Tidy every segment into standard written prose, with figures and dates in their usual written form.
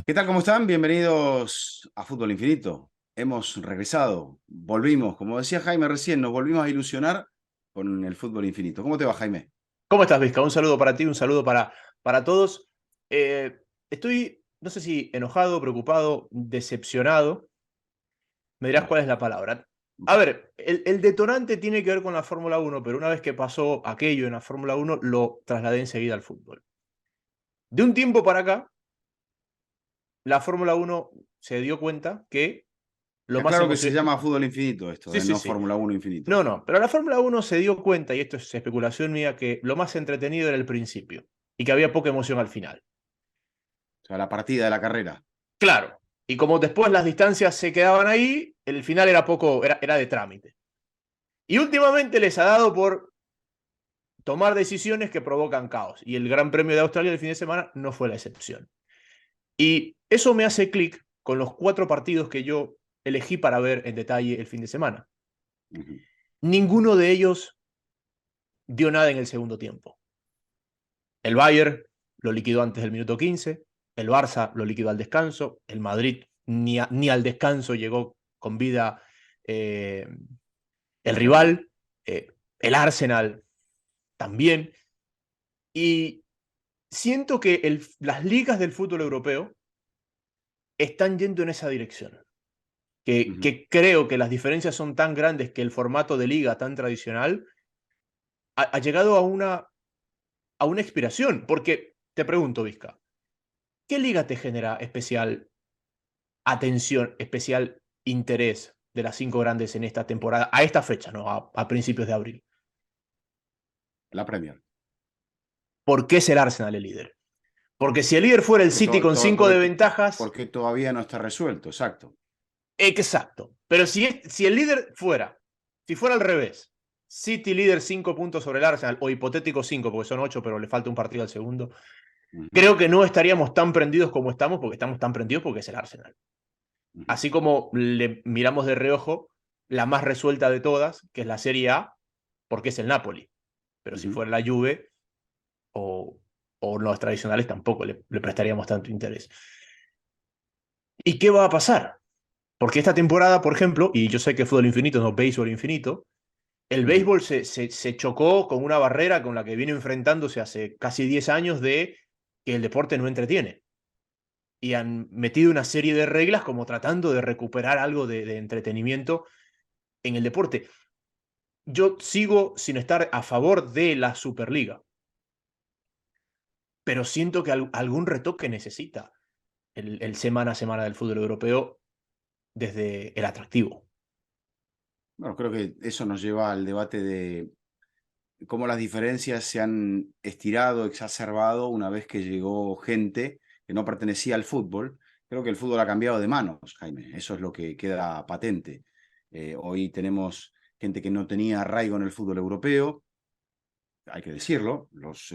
¿Qué tal? ¿Cómo están? Bienvenidos a Fútbol Infinito. Hemos regresado, volvimos, como decía Jaime recién, nos volvimos a ilusionar con el fútbol infinito. ¿Cómo te va, Jaime? ¿Cómo estás, Vizca? Un saludo para ti, un saludo para todos. Estoy, no sé si enojado, preocupado, decepcionado. Me dirás Bueno, cuál es la palabra. A ver, el detonante tiene que ver con la Fórmula 1, pero una vez que pasó aquello en la Fórmula 1, lo trasladé enseguida al fútbol. De un tiempo para acá, la Fórmula 1 se dio cuenta que te lo más aclaro que se emocionante... llama fútbol infinito esto, Sí, sí, no sí. Fórmula 1 infinito. No, no, pero la Fórmula 1 se dio cuenta, y esto es especulación mía, que lo más entretenido era el principio y que había poca emoción al final. O sea, la partida de la carrera. Claro. Y como después las distancias se quedaban ahí, el final era poco, era de trámite. Y últimamente les ha dado por tomar decisiones que provocan caos. Y el Gran Premio de Australia el fin de semana no fue la excepción. Y eso me hace clic con los 4 partidos que yo elegí para ver en detalle el fin de semana. Ujú. Ninguno de ellos dio nada en el segundo tiempo. El Bayern lo liquidó antes del minuto 15, el Barça lo liquidó al descanso, el Madrid ni al descanso llegó con vida eh, el El rival. rival, el Arsenal también. Y siento que las ligas del fútbol europeo están yendo en esa dirección. Ujú. Que creo que las diferencias son tan grandes que el formato de liga tan tradicional ha llegado a una expiración. Porque te pregunto, Vizca, ¿qué liga te genera especial atención, especial interés de las 5 grandes en esta temporada, a esta fecha, ¿no? A principios de abril? La Premier. ¿Por qué es el Arsenal el líder? Porque si el líder fuera el Porque, City con 5 de ventajas, porque todavía no está resuelto, exacto. exacto. Pero si el líder fuera, si fuera al revés, City líder 5 puntos sobre el Arsenal, o hipotético 5, porque son 8, pero le falta un partido al segundo, Ujú, creo que no estaríamos tan prendidos como estamos, porque estamos tan prendidos porque es el Arsenal. ujú, Así como le miramos de reojo la más resuelta de todas, que es la Serie A, porque es el Napoli. Pero si ujú. fuera la Juve o, o los tradicionales, tampoco le prestaríamos tanto interés. ¿Y qué va a pasar? Porque esta temporada, por ejemplo, y yo sé que fútbol infinito no béisbol infinito, el Ujú. béisbol se chocó con una barrera con la que viene enfrentándose hace casi 10 años de que el deporte no entretiene. Y han metido una serie de reglas como tratando de recuperar algo de entretenimiento en el deporte. Yo sigo sin estar a favor de la Superliga, pero siento que algún retoque necesita el semana a semana del fútbol europeo desde el atractivo. Bueno, creo que eso nos lleva al debate de cómo las diferencias se han estirado, exacerbado una vez que llegó gente que no pertenecía al fútbol. Creo que el fútbol ha cambiado de manos, Jaime. Eso es lo que queda patente. Hoy tenemos gente que no tenía arraigo en el fútbol europeo, hay que decirlo, los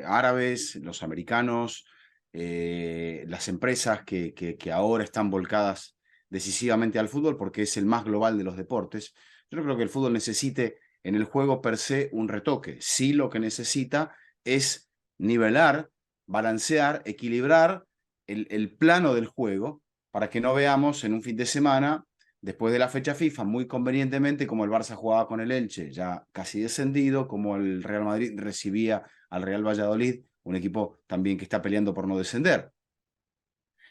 árabes, los americanos, las empresas que ahora están volcadas decisivamente al fútbol porque es el más global de los deportes. Yo no creo que el fútbol necesite en el juego per se un retoque. Sí, lo que necesita es nivelar, balancear, equilibrar el plano del juego para que no veamos en un fin de semana después de la fecha FIFA, muy convenientemente, como el Barça jugaba con el Elche, ya casi descendido, como el Real Madrid recibía al Real Valladolid, un equipo también que está peleando por no descender.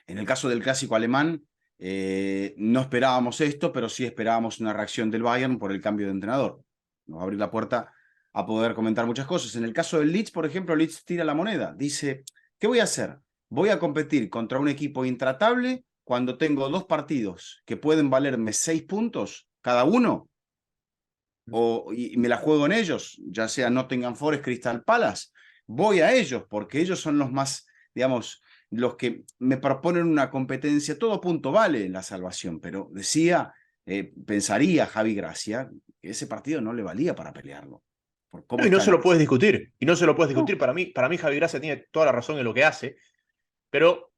En el caso del clásico alemán, no esperábamos esto, pero sí esperábamos una reacción del Bayern por el cambio de entrenador. Nos va a abrir la puerta a poder comentar muchas cosas. En el caso del Leeds, por ejemplo, Leeds tira la moneda. Dice, ¿qué voy a hacer? Voy a competir contra un equipo intratable cuando tengo dos partidos que pueden valerme 6 puntos cada uno y me la juego en ellos, ya sea Nottingham Forest, Crystal Palace. Voy a ellos porque ellos son los más, digamos, los que me proponen una competencia. Todo punto vale en la salvación, pero decía, pensaría Javi Gracia que ese partido no le valía para pelearlo, por cómo No, y no está se la lo puedes cosa. discutir. Y no se lo puedes discutir. No, Para mí Javi Gracia tiene toda la razón en lo que hace, pero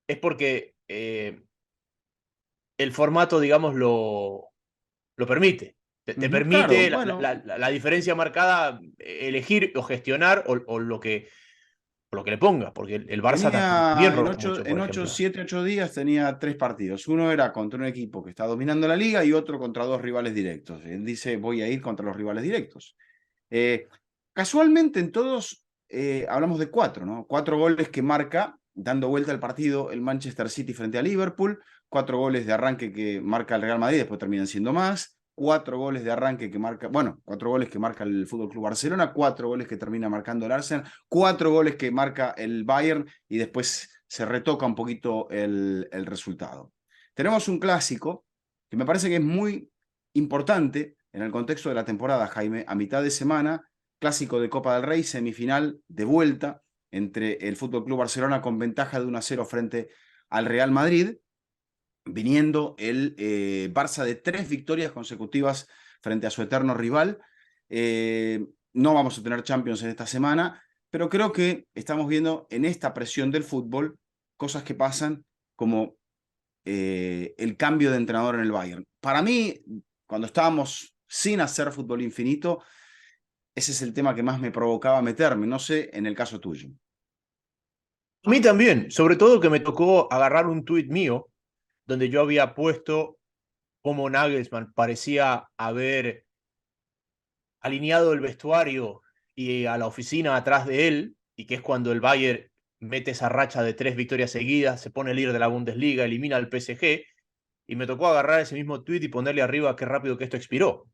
es porque el formato, digamos, lo permite. Te claro, permite bueno, la diferencia marcada, elegir o gestionar o lo que por lo que le ponga, porque el Barça también Tenía roba mucho, por en ejemplo. 7, 8 días tenía 3 partidos. Uno era contra un equipo que está dominando la liga y otro contra 2 rivales directos. Él dice, voy a ir contra los rivales directos. Eh, Casualmente en todos hablamos de 4, ¿no? 4 goles que marca, dando vuelta al partido, el Manchester City frente a Liverpool, 4 goles de arranque que marca el Real Madrid, después terminan siendo más, 4 goles de arranque que marca, bueno, 4 goles que marca el Fútbol Club Barcelona, 4 goles que termina marcando el Arsenal, 4 goles que marca el Bayern y después se retoca un poquito el resultado. Tenemos un clásico que me parece que es muy importante en el contexto de la temporada, Jaime, a mitad de semana, clásico de Copa del Rey, semifinal de vuelta entre el Fútbol Club Barcelona con ventaja de 1-0 frente al Real Madrid, viniendo el Barça de 3 victorias consecutivas frente a su eterno rival. No vamos a tener Champions en esta semana, pero creo que estamos viendo en esta presión del fútbol cosas que pasan como el cambio de entrenador en el Bayern. Para mí, cuando estábamos sin hacer fútbol infinito, ese es el tema que más me provocaba meterme, no sé en el caso tuyo. A mí también, sobre todo que me tocó agarrar un tuit mío donde yo había puesto cómo Nagelsmann parecía haber alineado el vestuario y a la oficina atrás de él, y que es cuando el Bayern mete esa racha de 3 victorias seguidas, se pone líder de la Bundesliga, elimina al PSG, y me tocó agarrar ese mismo tuit y ponerle arriba qué rápido que esto expiró.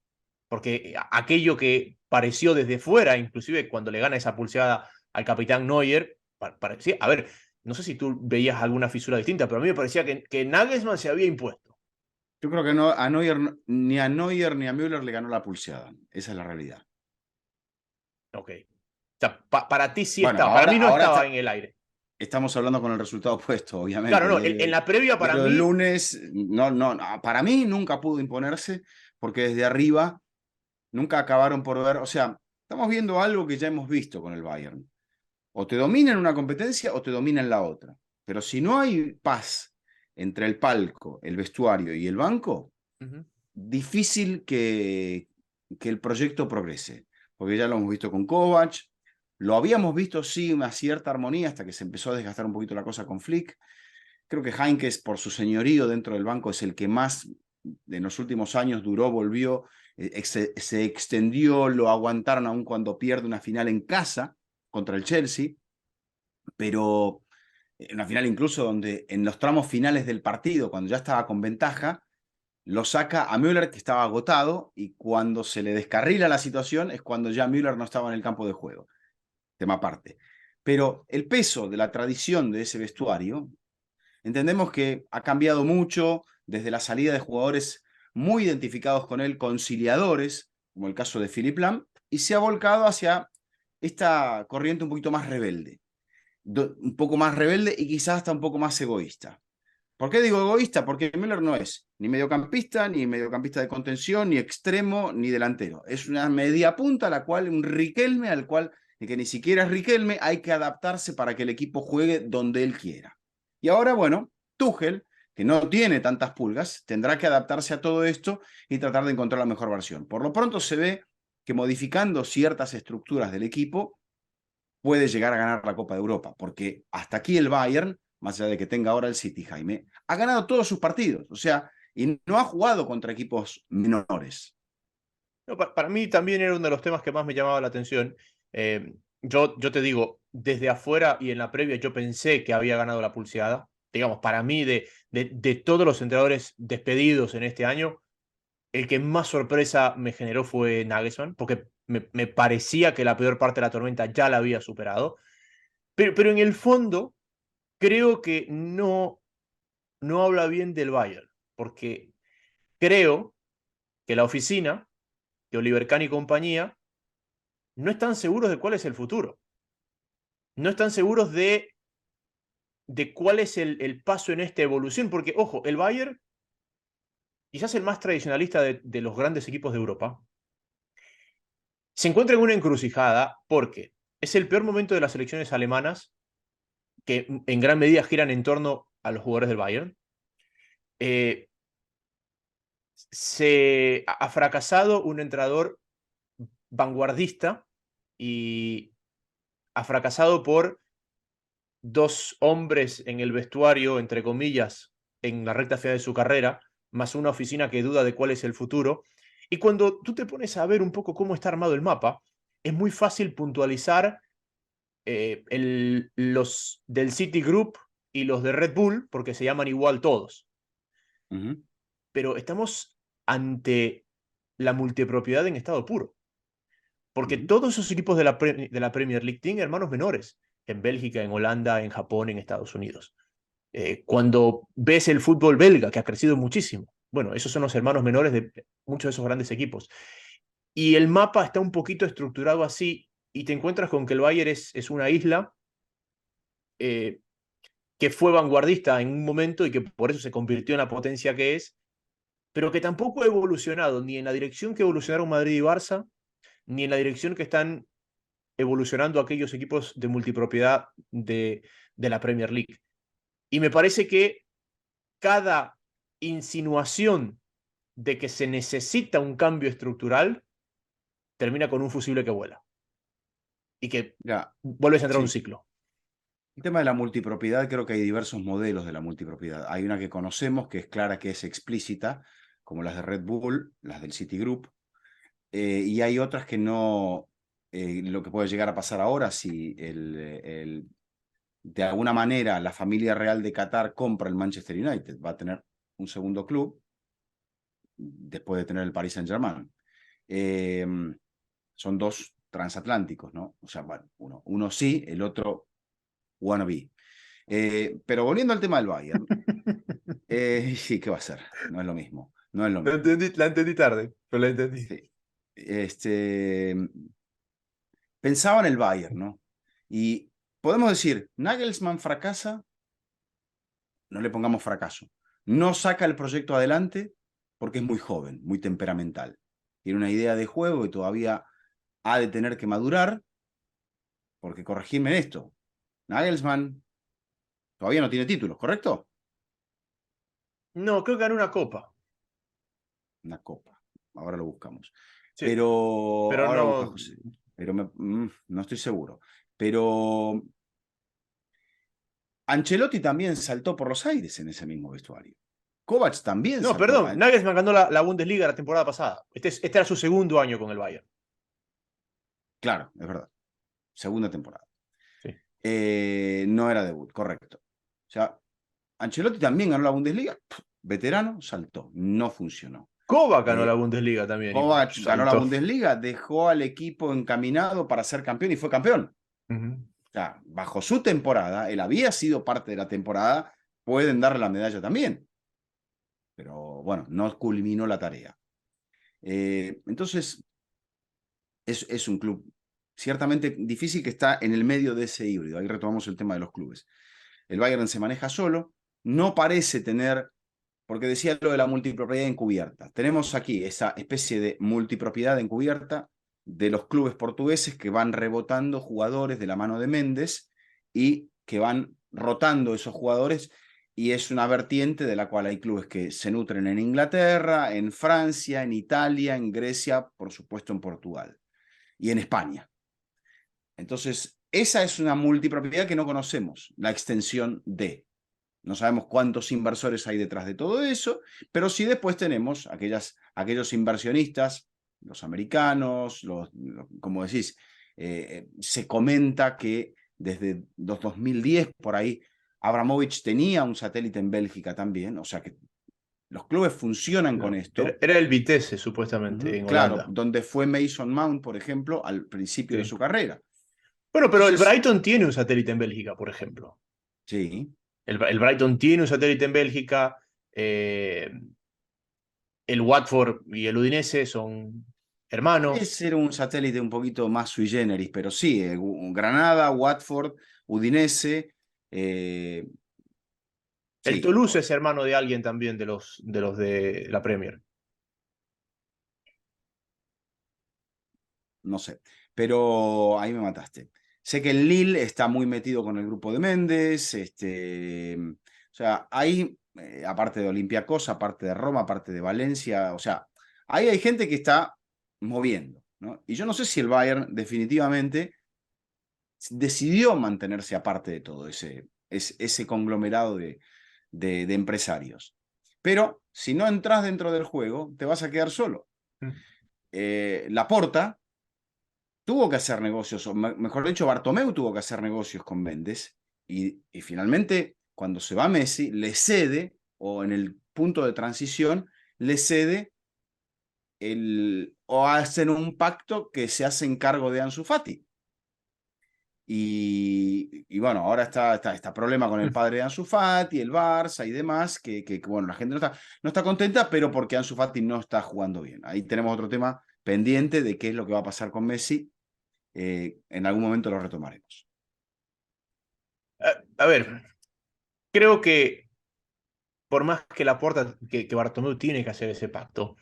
Porque aquello que pareció desde fuera, inclusive cuando le gana esa pulseada al capitán Neuer, parecía, a ver, no sé si tú veías alguna fisura distinta, pero a mí me parecía que Nagelsmann se había impuesto. Yo creo que no, a Neuer, ni a Neuer ni a Müller le ganó la pulseada. Esa es la realidad. Ok. O sea, para ti sí Bueno, estaba, para mí no ahora estaba en el aire. estamos hablando con el resultado opuesto, Claro, obviamente. no, en la previa para Diario del mí. lunes, no, para mí nunca pudo imponerse, porque desde arriba nunca acabaron por ver, o sea, estamos viendo algo que ya hemos visto con el Bayern. O te domina en una competencia o te domina en la otra. Pero si no hay paz entre el palco, el vestuario y el banco, Ujú. difícil que el proyecto progrese. Porque ya lo hemos visto con Kovac, lo habíamos visto sí una cierta armonía hasta que se empezó a desgastar un poquito la cosa con Flick. Creo que Heinkes, por su señorío dentro del banco, es el que más en los últimos años duró, volvió, se extendió, lo aguantaron aún cuando pierde una final en casa contra el Chelsea, pero una final incluso donde en los tramos finales del partido, cuando ya estaba con ventaja, lo saca a Müller, que estaba agotado, y cuando se le descarrila la situación es cuando ya Müller no estaba en el campo de juego. Tema aparte. Pero el peso de la tradición de ese vestuario, entendemos que ha cambiado mucho desde la salida de jugadores muy identificados con él, conciliadores, como el caso de Philipp Lahm, y se ha volcado hacia esta corriente un poquito más rebelde, un poco más rebelde y quizás hasta un poco más egoísta. ¿Por qué digo egoísta? Porque Müller no es ni mediocampista, ni mediocampista de contención, ni extremo, ni delantero. Es una media punta a la cual, un Riquelme al cual, y que ni siquiera es Riquelme, hay que adaptarse para que el equipo juegue donde él quiera. Y ahora, bueno, Tuchel, que no tiene tantas pulgas, tendrá que adaptarse a todo esto y tratar de encontrar la mejor versión. Por lo pronto se ve que modificando ciertas estructuras del equipo puede llegar a ganar la Copa de Europa, porque hasta aquí el Bayern, más allá de que tenga ahora el City, Jaime, ha ganado todos sus partidos, o sea, y no ha jugado contra equipos menores. No, para mí también era uno de los temas que más me llamaba la atención. Yo te digo, desde afuera y en la previa yo pensé que había ganado la pulseada. Digamos, para mí, de todos los entrenadores despedidos en este año, el que más sorpresa me generó fue Nagelsmann, porque me parecía que la peor parte de la tormenta ya la había superado. Pero en el fondo, creo que no habla bien del Bayern, porque creo que la oficina, que Oliver Kahn y compañía, no están seguros de cuál es el futuro. No están seguros de cuál es el paso en esta evolución, porque, ojo, el Bayern, quizás el más tradicionalista de los grandes equipos de Europa, se encuentra en una encrucijada porque es el peor momento de las selecciones alemanas, que en gran medida giran en torno a los jugadores del Bayern. Eh, Se ha fracasado un entrenador vanguardista y ha fracasado por dos hombres en el vestuario, entre comillas, en la recta final de su carrera, más una oficina que duda de cuál es el futuro. Y cuando tú te pones a ver un poco cómo está armado el mapa, es muy fácil puntualizar los del Citigroup y los de Red Bull, porque se llaman igual todos. Ujú, Pero estamos ante la multipropiedad en estado puro. Porque ujú. todos esos equipos de la Premier League tienen hermanos menores, en Bélgica, en Holanda, en Japón, en Estados Unidos. Cuando ves el fútbol belga, que ha crecido muchísimo, bueno, esos son los hermanos menores de muchos de esos grandes equipos. Y el mapa está un poquito estructurado así, y te encuentras con que el Bayern es una isla eh, que fue vanguardista en un momento y que por eso se convirtió en la potencia que es, pero que tampoco ha evolucionado ni en la dirección que evolucionaron Madrid y Barça, ni en la dirección que están evolucionando aquellos equipos de multipropiedad de la Premier League. Y me parece que cada insinuación de que se necesita un cambio estructural termina con un fusible que vuela y que Mira, vuelves a entrar a un sí. ciclo. El tema de la multipropiedad, creo que hay diversos modelos de la multipropiedad. Hay una que conocemos, que es clara, que es explícita, como las de Red Bull, las del Citigroup, y hay otras que no, lo que puede llegar a pasar ahora, si de alguna manera la familia real de Qatar compra el Manchester United, va a tener un segundo club después de tener el Paris Saint-Germain. Eh, Son dos transatlánticos, ¿no? O sea, bueno, uno sí, el otro wannabe. Pero volviendo al tema del Bayern, sí, ¿qué va a ser? No es lo mismo, no es lo mismo. La entendí tarde, pero la entendí. Sí. Pensaba en el Bayern, ¿no? Y podemos decir, Nagelsmann fracasa, no le pongamos fracaso. No saca el proyecto adelante porque es muy joven, muy temperamental. Tiene una idea de juego y todavía ha de tener que madurar, porque corregirme en esto, Nagelsmann todavía no tiene títulos, ¿correcto? No, creo que ganó una copa. Una copa. Ahora lo buscamos. Sí, Pero pero ahora lo busca no. José. Pero no estoy seguro. Pero Ancelotti también saltó por los aires en ese mismo vestuario. Kovac también No, saltó. perdón. Nagelsmann ganó la Bundesliga la temporada pasada. Este era su segundo año con el Bayern. Claro, es verdad. Segunda temporada. Sí. No era debut, correcto. O sea, Ancelotti también ganó la Bundesliga. Veterano, saltó. No funcionó. Kovac ganó la Eh, Bundesliga también y Kovac ganó la saltó. Bundesliga, dejó al equipo encaminado para ser campeón y fue campeón. Ujú. O sea, bajo su temporada, él había sido parte de la temporada, pueden darle la medalla también. Pero bueno, no culminó la tarea. Entonces, es un club ciertamente difícil que está en el medio de ese híbrido. Ahí retomamos el tema de los clubes. El Bayern se maneja solo, no parece tener, porque decía lo de la multipropiedad encubierta. Tenemos aquí esa especie de multipropiedad encubierta de los clubes portugueses que van rebotando jugadores de la mano de Méndez y que van rotando esos jugadores, y es una vertiente de la cual hay clubes que se nutren en Inglaterra, en Francia, en Italia, en Grecia, por supuesto en Portugal y en España. Entonces, esa es una multipropiedad que no conocemos, la extensión de. No sabemos cuántos inversores hay detrás de todo eso, pero sí después tenemos aquellos inversionistas, los americanos, como decís, se comenta que desde los 2010 por ahí, Abramovich tenía un satélite en Bélgica también, o sea que los clubes funcionan con No, esto. era el Vitesse, supuestamente, en Claro, Holanda. donde fue Mason Mount, por ejemplo, al principio de Sí. su carrera. Bueno, pero el Entonces, Brighton tiene un satélite en Bélgica, por ejemplo. sí, El Brighton tiene un satélite en Bélgica. El Watford y el Udinese son puede hermanos. ser un satélite un poquito más sui generis, pero sí, Granada, Watford, Udinese, El sí, Toulouse es hermano de alguien también de la Premier. no sé, pero ahí me mataste. Sé que el Lille está muy metido con el grupo de Méndez, o sea, ahí, aparte de Olympiacos, aparte de Roma, aparte de Valencia, o sea, ahí hay gente que está moviendo, ¿no? Y yo no sé si el Bayern definitivamente decidió mantenerse aparte de todo ese conglomerado de empresarios. Pero si no entras dentro del juego, te vas a quedar solo. Laporta tuvo que hacer negocios, o mejor dicho, Bartomeu tuvo que hacer negocios con Méndez, y finalmente, cuando se va Messi, le cede, o en el punto de transición, le cede o hacen un pacto que se hacen cargo de Ansu Fati. Y bueno, ahora está problema con el padre de Ansu Fati, el Barça y demás, que bueno, la gente no está contenta, pero porque Ansu Fati no está jugando bien. Ahí tenemos otro tema pendiente de qué es lo que va a pasar con Messi. En algún momento lo retomaremos. A ver, creo que por más que Laporta, que Bartomeu tiene que hacer ese pacto,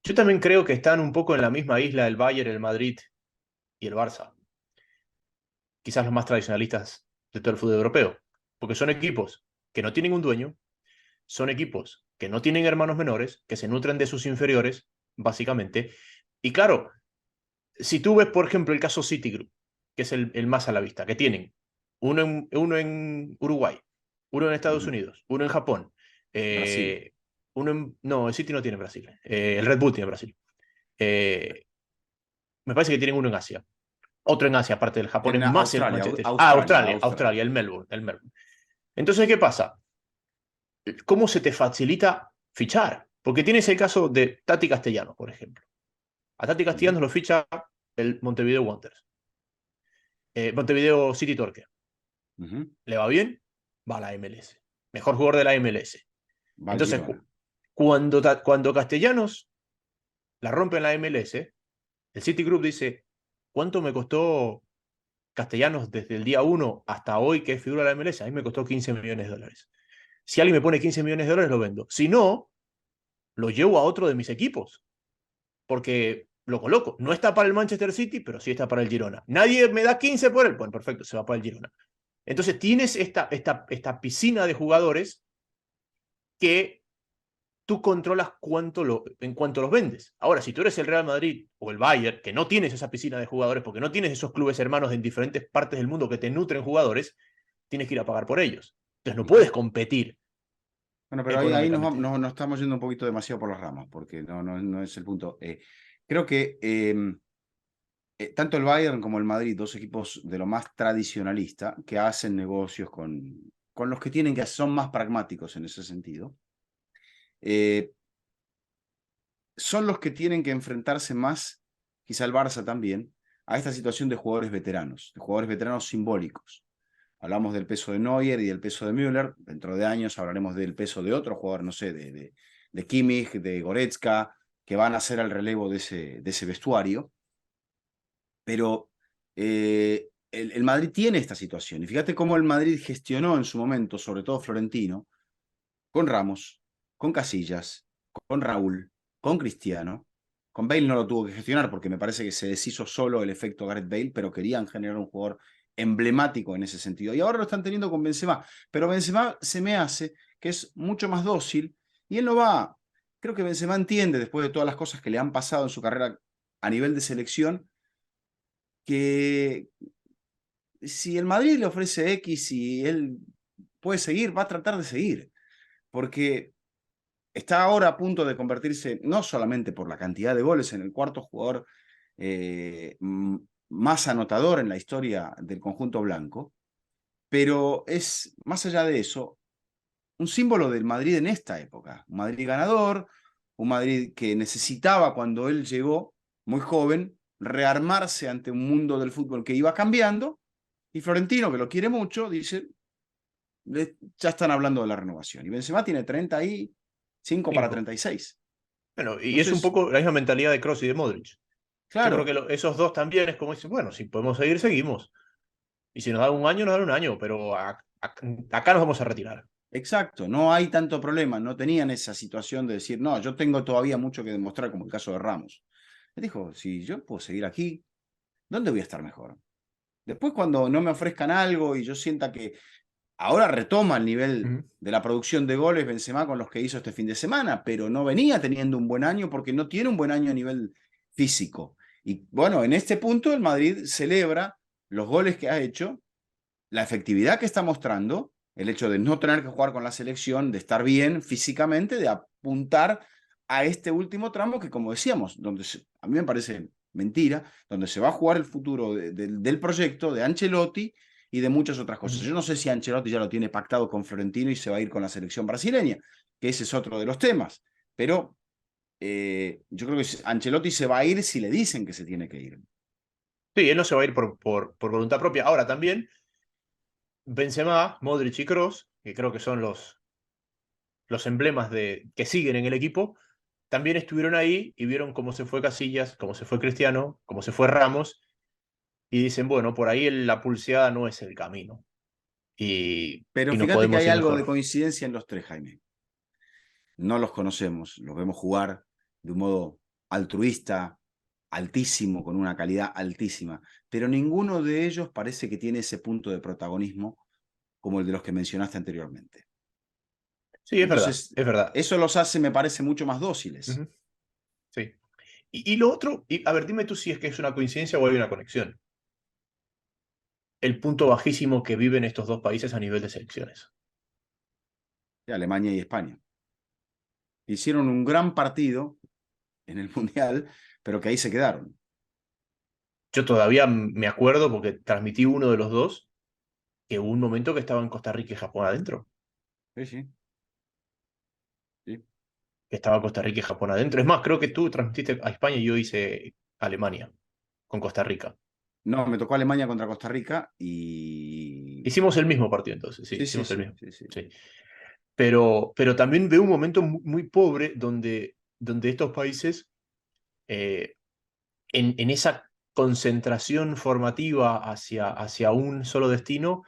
yo también creo que están un poco en la misma isla el Bayern, el Madrid y el Barça. Quizás los más tradicionalistas de todo el fútbol europeo. Porque son equipos que no tienen un dueño, son equipos que no tienen hermanos menores, que se nutren de sus inferiores, básicamente. Y claro, si tú ves, por ejemplo, el caso Citigroup, que es el más a la vista, que tienen uno en Uruguay, uno en Estados Unidos, uno en Japón, Brasil. no, el Citi no tiene en Brasil, el Red Bull tiene en Brasil. Me parece que tienen uno en Asia. Otro en Asia, aparte del Japón, En es más el Australia, Manchester. Australia, Australia, el Melbourne. Entonces, ¿qué pasa? ¿Cómo se te facilita fichar? Porque tienes el caso de Tati Castellanos, por ejemplo. A Tati Castellanos lo ficha el Montevideo Wanderers. Montevideo City Torque. ¿Le va bien? Va a la MLS. Mejor jugador de la MLS. Va al Entonces, Girona. cuando Castellanos la rompe en la MLS, el Citigroup dice, ¿cuánto me costó Castellanos desde el día 1 hasta hoy que es figura de la MLS? A mí me costó 15 millones de dólares. Si alguien me pone 15 millones de dólares, lo vendo. Si no, lo llevo a otro de mis equipos. Porque lo coloco. No está para el Manchester City, pero sí está para el Girona. Nadie me da 15 por él. Bueno, perfecto, se va para el Girona. Entonces tienes esta piscina de jugadores que tú controlas en cuanto los vendes. Ahora, si tú eres el Real Madrid o el Bayern, que no tienes esa piscina de jugadores, porque no tienes esos clubes hermanos en diferentes partes del mundo que te nutren jugadores, tienes que ir a pagar por ellos. Entonces no puedes competir Bueno, pero ahí económicamente. nos estamos yendo un poquito demasiado por las ramas, porque no es el punto. Creo que tanto el Bayern como el Madrid, dos equipos de lo más tradicionalista, que hacen negocios con los que tienen que son más pragmáticos en ese sentido, son los que tienen que enfrentarse más, quizá el Barça también, a esta situación de jugadores veteranos simbólicos. Hablamos del peso de Neuer y del peso de Müller. Dentro de años hablaremos del peso de otro jugador, no sé, de Kimmich, de Goretzka, que van a ser el relevo de ese vestuario. Pero el Madrid tiene esta situación. Y fíjate cómo el Madrid gestionó en su momento, sobre todo Florentino, con Ramos, con Casillas, con Raúl, con Cristiano. Con Bale no lo tuvo que gestionar porque me parece que se deshizo solo el efecto Gareth Bale, pero querían generar un jugador emblemático en ese sentido. Y ahora lo están teniendo con Benzema, pero Benzema se me hace que es mucho más dócil y él no va. Creo que Benzema entiende, después de todas las cosas que le han pasado en su carrera a nivel de selección, que si el Madrid le ofrece X y él puede seguir, va a tratar de seguir, porque está ahora a punto de convertirse, no solamente por la cantidad de goles, en el cuarto jugador más anotador en la historia del conjunto blanco, pero es, más allá de eso, un símbolo del Madrid en esta época. Un Madrid ganador, un Madrid que necesitaba, cuando él llegó, muy joven, rearmarse ante un mundo del fútbol que iba cambiando, y Florentino, que lo quiere mucho, dice, ya están hablando de la renovación. Y Benzema tiene 35 para 5. 36. Bueno, y es un Entonces, poco la misma mentalidad de Kroos y de Modric. Yo creo claro, que esos dos también es como dicen, bueno, si podemos seguir, seguimos. Y si nos dan un año, nos dan un año, pero acá nos vamos a retirar. exacto, no hay tanto problema, no tenían esa situación de decir, no, yo tengo todavía mucho que demostrar, como el caso de Ramos. Él dijo, si yo puedo seguir aquí, ¿dónde voy a estar mejor? Después, cuando no me ofrezcan algo y yo sienta que ahora retoma el nivel de la producción de goles Benzema con los que hizo este fin de semana, pero no venía teniendo un buen año porque no tiene un buen año a nivel físico. Y bueno, en este punto el Madrid celebra los goles que ha hecho, la efectividad que está mostrando, el hecho de no tener que jugar con la selección, de estar bien físicamente, de apuntar a este último tramo que, como decíamos, a mí me parece mentira, donde se va a jugar el futuro del proyecto, de Ancelotti y de muchas otras cosas. Ujú. Yo no sé si Ancelotti ya lo tiene pactado con Florentino y se va a ir con la selección brasileña, que ese es otro de los temas, pero yo creo que Ancelotti se va a ir si le dicen que se tiene que ir. Sí, él no se va a ir por voluntad propia. Ahora también, Benzema, Modric y Kroos, que creo que son los emblemas que siguen en el equipo, también estuvieron ahí y vieron cómo se fue Casillas, cómo se fue Cristiano, cómo se fue Ramos, y dicen, bueno, por ahí la pulseada no es el camino. Pero Y nos fíjate que podemos hay ir algo de mejor. coincidencia en los tres, Jaime. No los conocemos, los vemos jugar de un modo altruista, altísimo, con una calidad altísima, pero ninguno de ellos parece que tiene ese punto de protagonismo como el de los que mencionaste anteriormente. Sí, es verdad, Entonces, es verdad. eso los hace, me parece, mucho más dóciles. Ujú, sí. Y lo otro, a ver, dime tú si es que es una coincidencia o hay una conexión. El punto bajísimo que viven estos dos países a nivel de selecciones. De Alemania y España. Hicieron un gran partido en el Mundial, pero que ahí se quedaron. Yo todavía me acuerdo, porque transmití uno de los dos, que hubo un momento que estaban Costa Rica y Japón adentro. Sí, sí, sí. Que estaba Costa Rica y Japón adentro. Es más, creo que tú transmitiste a España y yo hice Alemania con Costa Rica. No, me tocó Alemania contra Costa Rica y... Hicimos el mismo partido entonces, sí, Sí, sí, hicimos el sí, mismo. sí, sí. Sí. Pero también veo un momento muy pobre donde estos países, eh, en esa concentración formativa hacia un solo destino,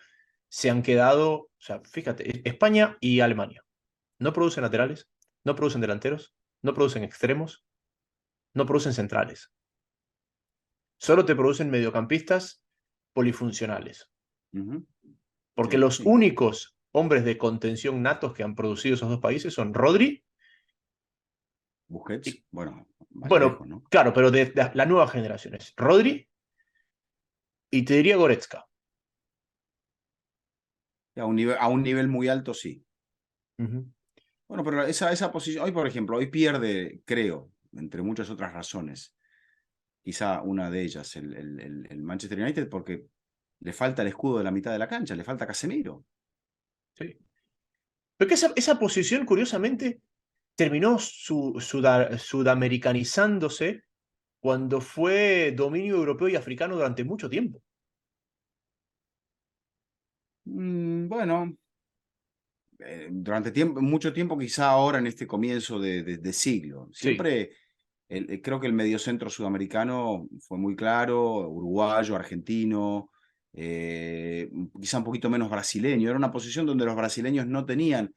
se han quedado, o sea, fíjate, España y Alemania no producen laterales, no producen delanteros, no producen extremos, no producen centrales. Solo te producen mediocampistas polifuncionales. Ujú. Porque Sí, los sí. únicos hombres de contención natos que han producido esos dos países son Rodri Busquets, y, bueno, vaya bueno, lejos, ¿no? claro, pero de la nueva generación es Rodri y te diría Goretzka. A un nivel muy alto, sí. Ujú. Bueno, pero esa posición, hoy por ejemplo, hoy pierde, creo, entre muchas otras razones, quizá una de ellas, el Manchester United, porque le falta el escudo de la mitad de la cancha, le falta Casemiro. Sí. Pero que esa posición, curiosamente, terminó sudamericanizándose cuando fue dominio europeo y africano durante mucho tiempo. Bueno, durante mucho tiempo, quizá ahora en este comienzo de siglo. Sí. Siempre creo que el mediocentro sudamericano fue muy claro, uruguayo, argentino, quizá un poquito menos brasileño. Era una posición donde los brasileños no tenían...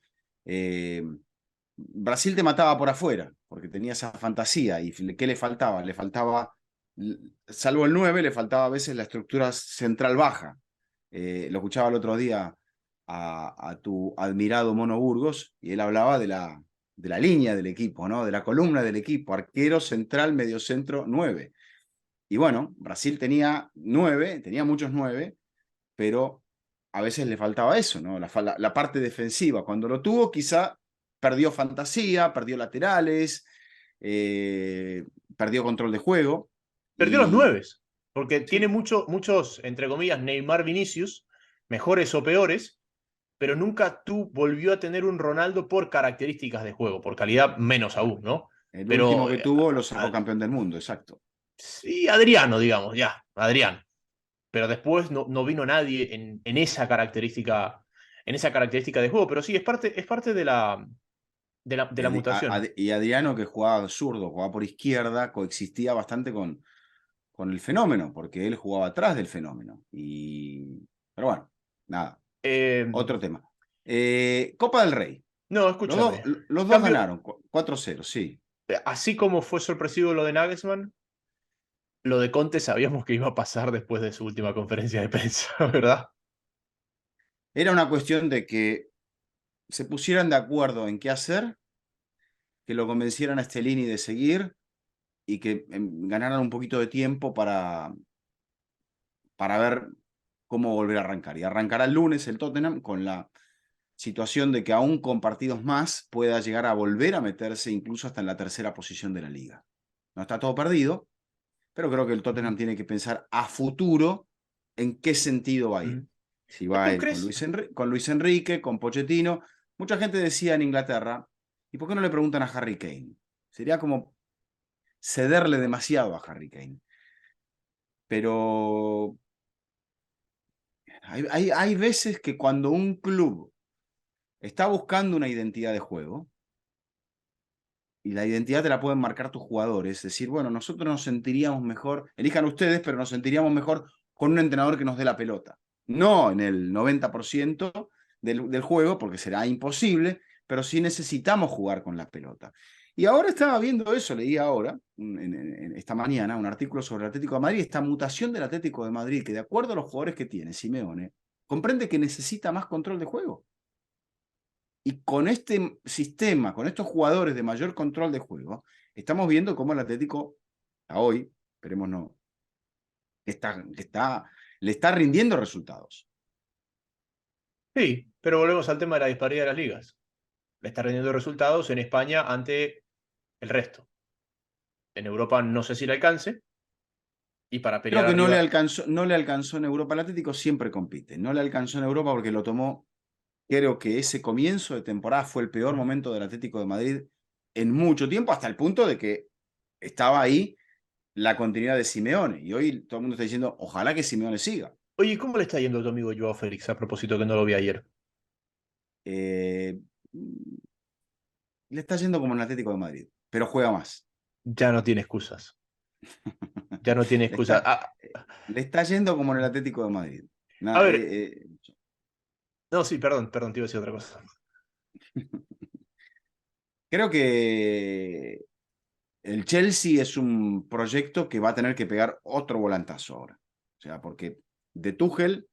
Brasil te mataba por afuera, porque tenía esa fantasía. ¿Y qué le faltaba? Le faltaba, salvo el 9 le faltaba a veces la estructura central baja. Lo escuchaba el otro día a tu admirado Mono Burgos y él hablaba de la línea del equipo, ¿no? De la columna del equipo, arquero, central, mediocentro, 9. Y bueno, Brasil tenía 9, tenía muchos 9, pero a veces le faltaba eso, ¿no? La parte defensiva. Cuando lo tuvo, quizá perdió fantasía, perdió laterales, eh, perdió control de juego. Perdió los Y nueves, porque tiene sí, muchos, entre comillas, Neymar Vinicius, mejores o peores, pero nunca volvió a tener un Ronaldo por características de juego, por calidad menos claro. aún, ¿no? El último Pero que tuvo lo sacó campeón del mundo, exacto. sí, Adriano, digamos, ya, Adrián. Pero después no vino nadie en esa característica de juego, pero sí, es parte de la mutación. Y Adriano, que jugaba zurdo, jugaba por izquierda, coexistía bastante con el fenómeno, porque él jugaba atrás del fenómeno. Pero bueno, nada, Eh, otro tema. Copa del Rey. no, Los dos, escúchame. los dos Cambio, ganaron, 4-0, sí. así como fue sorpresivo lo de Nagelsmann, lo de Conte sabíamos que iba a pasar después de su última conferencia de prensa, ¿verdad? Era una cuestión de que se pusieran de acuerdo en qué hacer, que lo convencieran a Stellini de seguir y que ganaran un poquito de tiempo para ver cómo volver a arrancar. Y arrancará el lunes el Tottenham con la situación de que aún con partidos más pueda llegar a volver a meterse incluso hasta en la tercera posición de la liga. No está todo perdido, pero creo que el Tottenham tiene que pensar a futuro en qué sentido va a ir. Si va a ¿Tú ir crees? con Luis Enrique, con Pochettino. Mucha gente decía en Inglaterra, ¿y por qué no le preguntan a Harry Kane? Sería como cederle demasiado a Harry Kane. Pero hay veces que cuando un club está buscando una identidad de juego, y la identidad te la pueden marcar tus jugadores, es decir, bueno, nosotros nos sentiríamos mejor, elijan ustedes, pero nos sentiríamos mejor con un entrenador que nos dé la pelota. No en el 90% del juego, porque será imposible, pero sí necesitamos jugar con la pelota. Y ahora estaba viendo eso, leí ahora, esta mañana, un artículo sobre el Atlético de Madrid, esta mutación del Atlético de Madrid, que de acuerdo a los jugadores que tiene Simeone, comprende que necesita más control de juego. Y con este sistema, con estos jugadores de mayor control de juego, estamos viendo cómo el Atlético, a hoy, esperemos no, le está rindiendo resultados. Sí, pero volvemos al tema de la disparidad de las ligas. Le está rindiendo resultados en España ante el resto. En Europa no sé si le alcance. Y para Creo pelear que arriba. no le alcanzó en Europa. El Atlético siempre compite. No le alcanzó en Europa porque lo tomó. Creo que ese comienzo de temporada fue el peor momento del Atlético de Madrid en mucho tiempo, hasta el punto de que estaba ahí la continuidad de Simeone. Y hoy todo el mundo está diciendo, ojalá que Simeone siga. Oye, ¿cómo le está yendo a tu amigo Joao Félix? A propósito que no lo vi ayer. Eh, Le está yendo como en el Atlético de Madrid, pero juega más. Ya no tiene excusas. Ya no tiene Le excusas. está, le está yendo como en el Atlético de Madrid. A ver, no, sí, perdón, te iba a decir otra cosa. Creo que el Chelsea es un proyecto que va a tener que pegar otro volantazo ahora. O sea, porque de Tuchel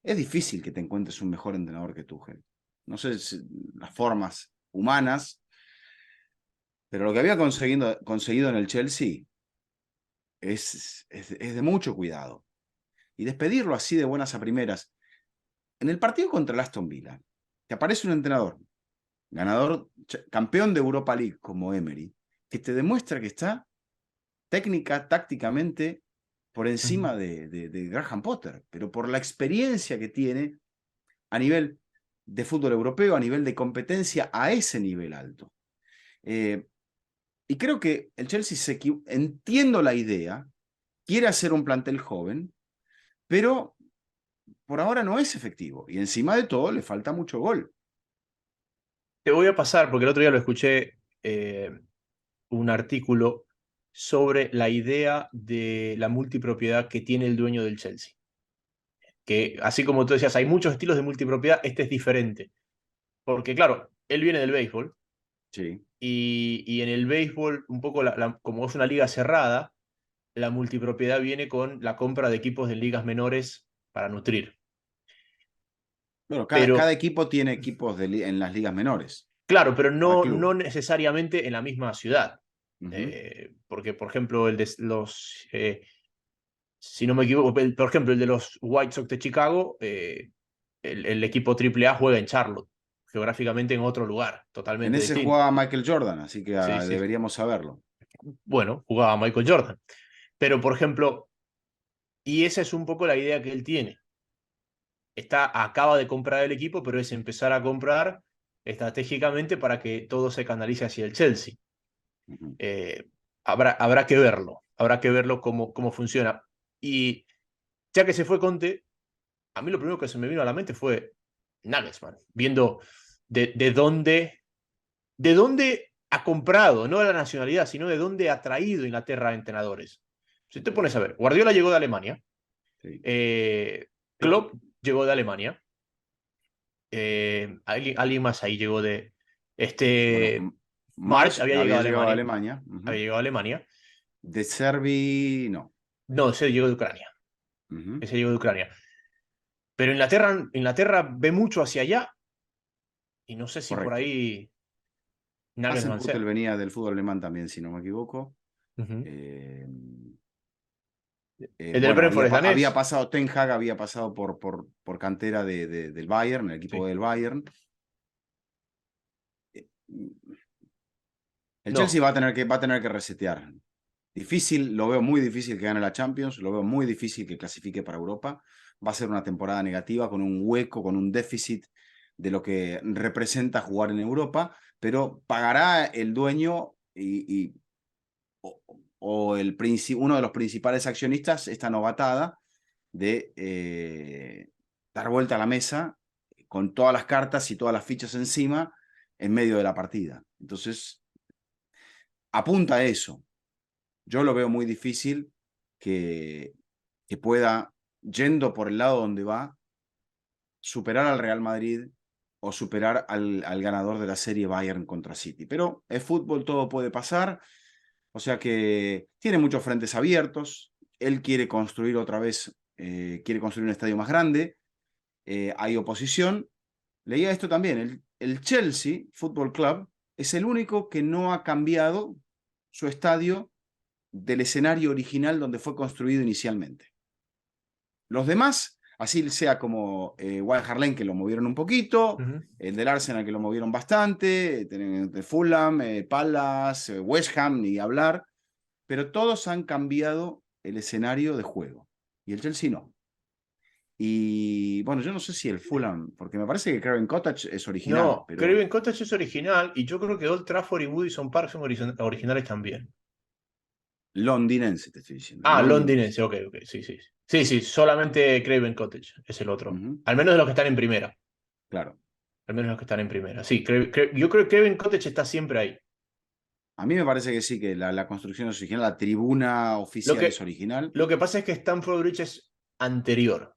es difícil que te encuentres un mejor entrenador que Tuchel. No sé las formas humanas, pero lo que había conseguido en el Chelsea es de mucho cuidado. Y despedirlo así de buenas a primeras. En el partido contra el Aston Villa, te aparece un entrenador, ganador, campeón de Europa League como Emery, que te demuestra que está técnica, tácticamente, por encima de Graham Potter, pero por la experiencia que tiene a nivel de fútbol europeo, a nivel de competencia, a ese nivel alto. Y creo que el Chelsea entiendo la idea, quiere hacer un plantel joven, pero por ahora no es efectivo. Y encima de todo le falta mucho gol. Te voy a pasar, porque el otro día lo escuché, un artículo sobre la idea de la multipropiedad que tiene el dueño del Chelsea. Que así como tú decías, hay muchos estilos de multipropiedad, este es diferente. Porque claro, él viene del béisbol Sí. y en el béisbol, un poco como es una liga cerrada, la multipropiedad viene con la compra de equipos de ligas menores para nutrir. Bueno, cada Pero, equipo tiene equipos en las ligas menores, claro, pero cada no club. necesariamente en la misma ciudad. Ujú. Porque, por ejemplo, el de los, si no me equivoco, por ejemplo, el de los White Sox de Chicago, el equipo AAA juega en Charlotte, geográficamente en otro lugar, En totalmente ese distinto. jugaba Michael Jordan, así que Sí, sí. deberíamos saberlo. Bueno, jugaba Michael Jordan. Pero, por ejemplo, y esa es un poco la idea que él tiene. Acaba de comprar el equipo, pero es empezar a comprar estratégicamente para que todo se canalice hacia el Chelsea. Ujú. Eh, habrá que verlo cómo funciona. Y ya que se fue Conte, a mí lo primero que se me vino a la mente fue Nagelsmann, viendo de dónde ha comprado, no de la nacionalidad, sino de dónde ha traído Inglaterra a entrenadores. Si te pones a ver, Guardiola llegó de Alemania, Sí. Klopp llegó de Alemania, alguien más ahí llegó de... Bueno, March March había llegado había a llegado a Alemania, Alemania. había Ujú. llegado a Alemania. De Servi, no. No, ese llegó de Ucrania. Ujú. Ese llegó de Ucrania. Pero Inglaterra ve mucho hacia allá y no sé si por Correcto. ahí Nagelsmann Hasenhuttl sea. venía del fútbol alemán también, si no me equivoco. Ujú. Eh, El del Bueno, Brentford es había danés. pasado, Ten Hag había pasado por cantera del Bayern, el equipo Sí. del Bayern. El Chelsea No. va a tener que resetear. Difícil, lo veo muy difícil que gane la Champions, lo veo muy difícil que clasifique para Europa. Va a ser una temporada negativa con un hueco, con un déficit de lo que representa jugar en Europa, pero pagará el dueño o, uno de los principales accionistas esta novatada de dar vuelta a la mesa con todas las cartas y todas las fichas encima en medio de la partida. Entonces, apunta a eso. Yo lo veo muy difícil que pueda, yendo por el lado donde va, superar al Real Madrid o superar al ganador de la serie Bayern contra City. Pero es fútbol, todo puede pasar. O sea que tiene muchos frentes abiertos. Él quiere construir otra vez, quiere construir un estadio más grande. Hay oposición. Leía esto también. El Chelsea Football Club es el único que no ha cambiado su estadio del escenario original donde fue construido inicialmente. Los demás, así sea como White Hart Lane, que lo movieron un poquito, Ujú. el del Arsenal, que lo movieron bastante, de Fulham, Palace, West Ham, ni hablar, pero todos han cambiado el escenario de juego. Y el Chelsea no. Y bueno, yo no sé si el Fulham, porque me parece que Craven Cottage es original, No, pero Craven Cottage es original y yo creo que Old Trafford y Woodison Park son originales también. londinense te estoy diciendo. Ah, londinense, ok, ok, sí, sí. Sí, sí, solamente Craven Cottage es el otro. Ujú, Al menos de los que están en primera. claro. Al menos los que están en primera. Sí, yo creo que Craven Cottage está siempre ahí. A mí me parece que sí, que la construcción es original, la tribuna Lo oficial es que, original. lo que pasa es que Stamford Bridge es anterior.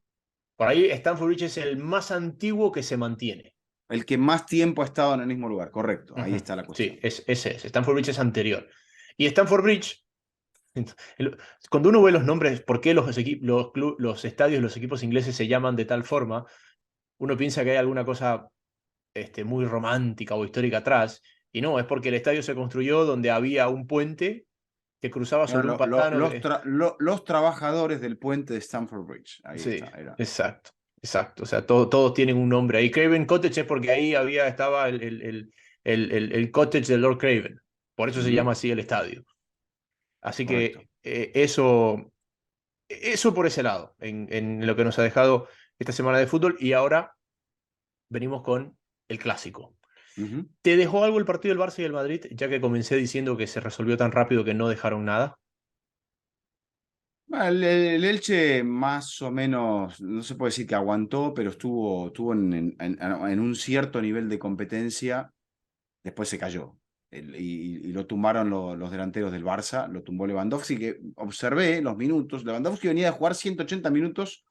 Por ahí Stamford Bridge es el más antiguo que se mantiene. El que más tiempo ha estado en el mismo lugar, correcto. Ahí Ujú. está la Sí, cuestión. ese es. Stamford Bridge es anterior. Y Stamford Bridge, cuando uno ve los nombres, por qué los estadios, los equipos ingleses se llaman de tal forma, uno piensa que hay alguna cosa muy romántica o histórica atrás. Y no, es porque el estadio se construyó donde había un puente que cruzaba Eran sobre un pantano. los trabajadores del puente de Stamford Bridge. Ahí Sí, está. Era. exacto, exacto. O sea, todos tienen un nombre ahí. Craven Cottage es porque ahí estaba el cottage de Lord Craven. Por eso se Ujú, llama así el estadio. Así correcto. que eso por ese lado, en lo que nos ha dejado esta semana de fútbol. Y ahora venimos con el clásico. Ujú. ¿Te dejó algo el partido del Barça y el Madrid, ya que comencé diciendo que se resolvió tan rápido que no dejaron nada? Bueno, el Elche más o menos, no se puede decir que aguantó, pero estuvo en un cierto nivel de competencia. Después se cayó. Y lo tumbaron los delanteros del Barça, lo tumbó Lewandowski, que observé los minutos. Lewandowski venía de jugar 180 minutos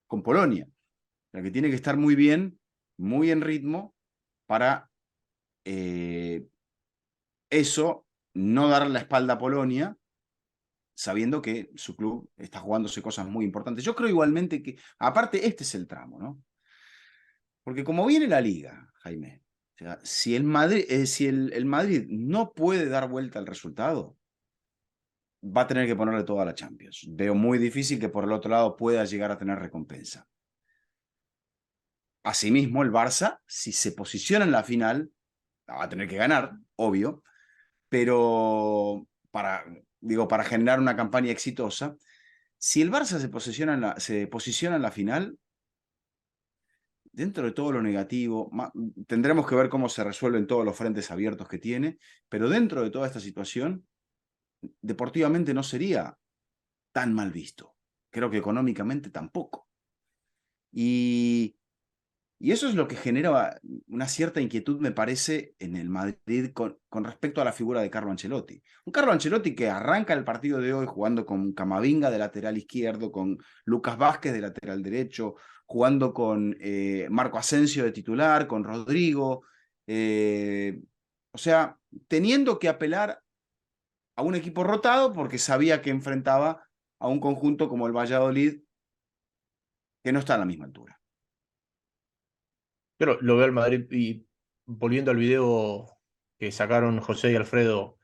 con Polonia, la que tiene que estar muy bien, muy en ritmo para eh, eso, no dar la espalda a Polonia, sabiendo que su club está jugándose cosas muy importantes. Yo creo igualmente que, aparte, este es el tramo, ¿no? Porque como viene la liga, Jaime, o sea, si el Madrid, si el Madrid no puede dar vuelta al resultado, va a tener que ponerle todo a la Champions. Veo muy difícil que por el otro lado pueda llegar a tener recompensa. Asimismo, el Barça, si se posiciona en la final, la va a tener que ganar, obvio, pero para generar una campaña exitosa, si el Barça se posiciona en la final, dentro de todo lo negativo, tendremos que ver cómo se resuelven todos los frentes abiertos que tiene, pero dentro de toda esta situación, deportivamente no sería tan mal visto. Creo que económicamente tampoco. Y, y eso es lo que genera una cierta inquietud, me parece, en el Madrid con respecto a la figura de Carlo Ancelotti. Un Carlo Ancelotti que arranca el partido de hoy jugando con Camavinga de lateral izquierdo, con Lucas Vázquez de lateral derecho, jugando con Marco Asensio de titular, con Rodrigo. eh, o sea, teniendo que apelar a un equipo rotado porque sabía que enfrentaba a un conjunto como el Valladolid que no está a la misma altura. Pero lo veo al Madrid y volviendo al video que sacaron José y Alfredo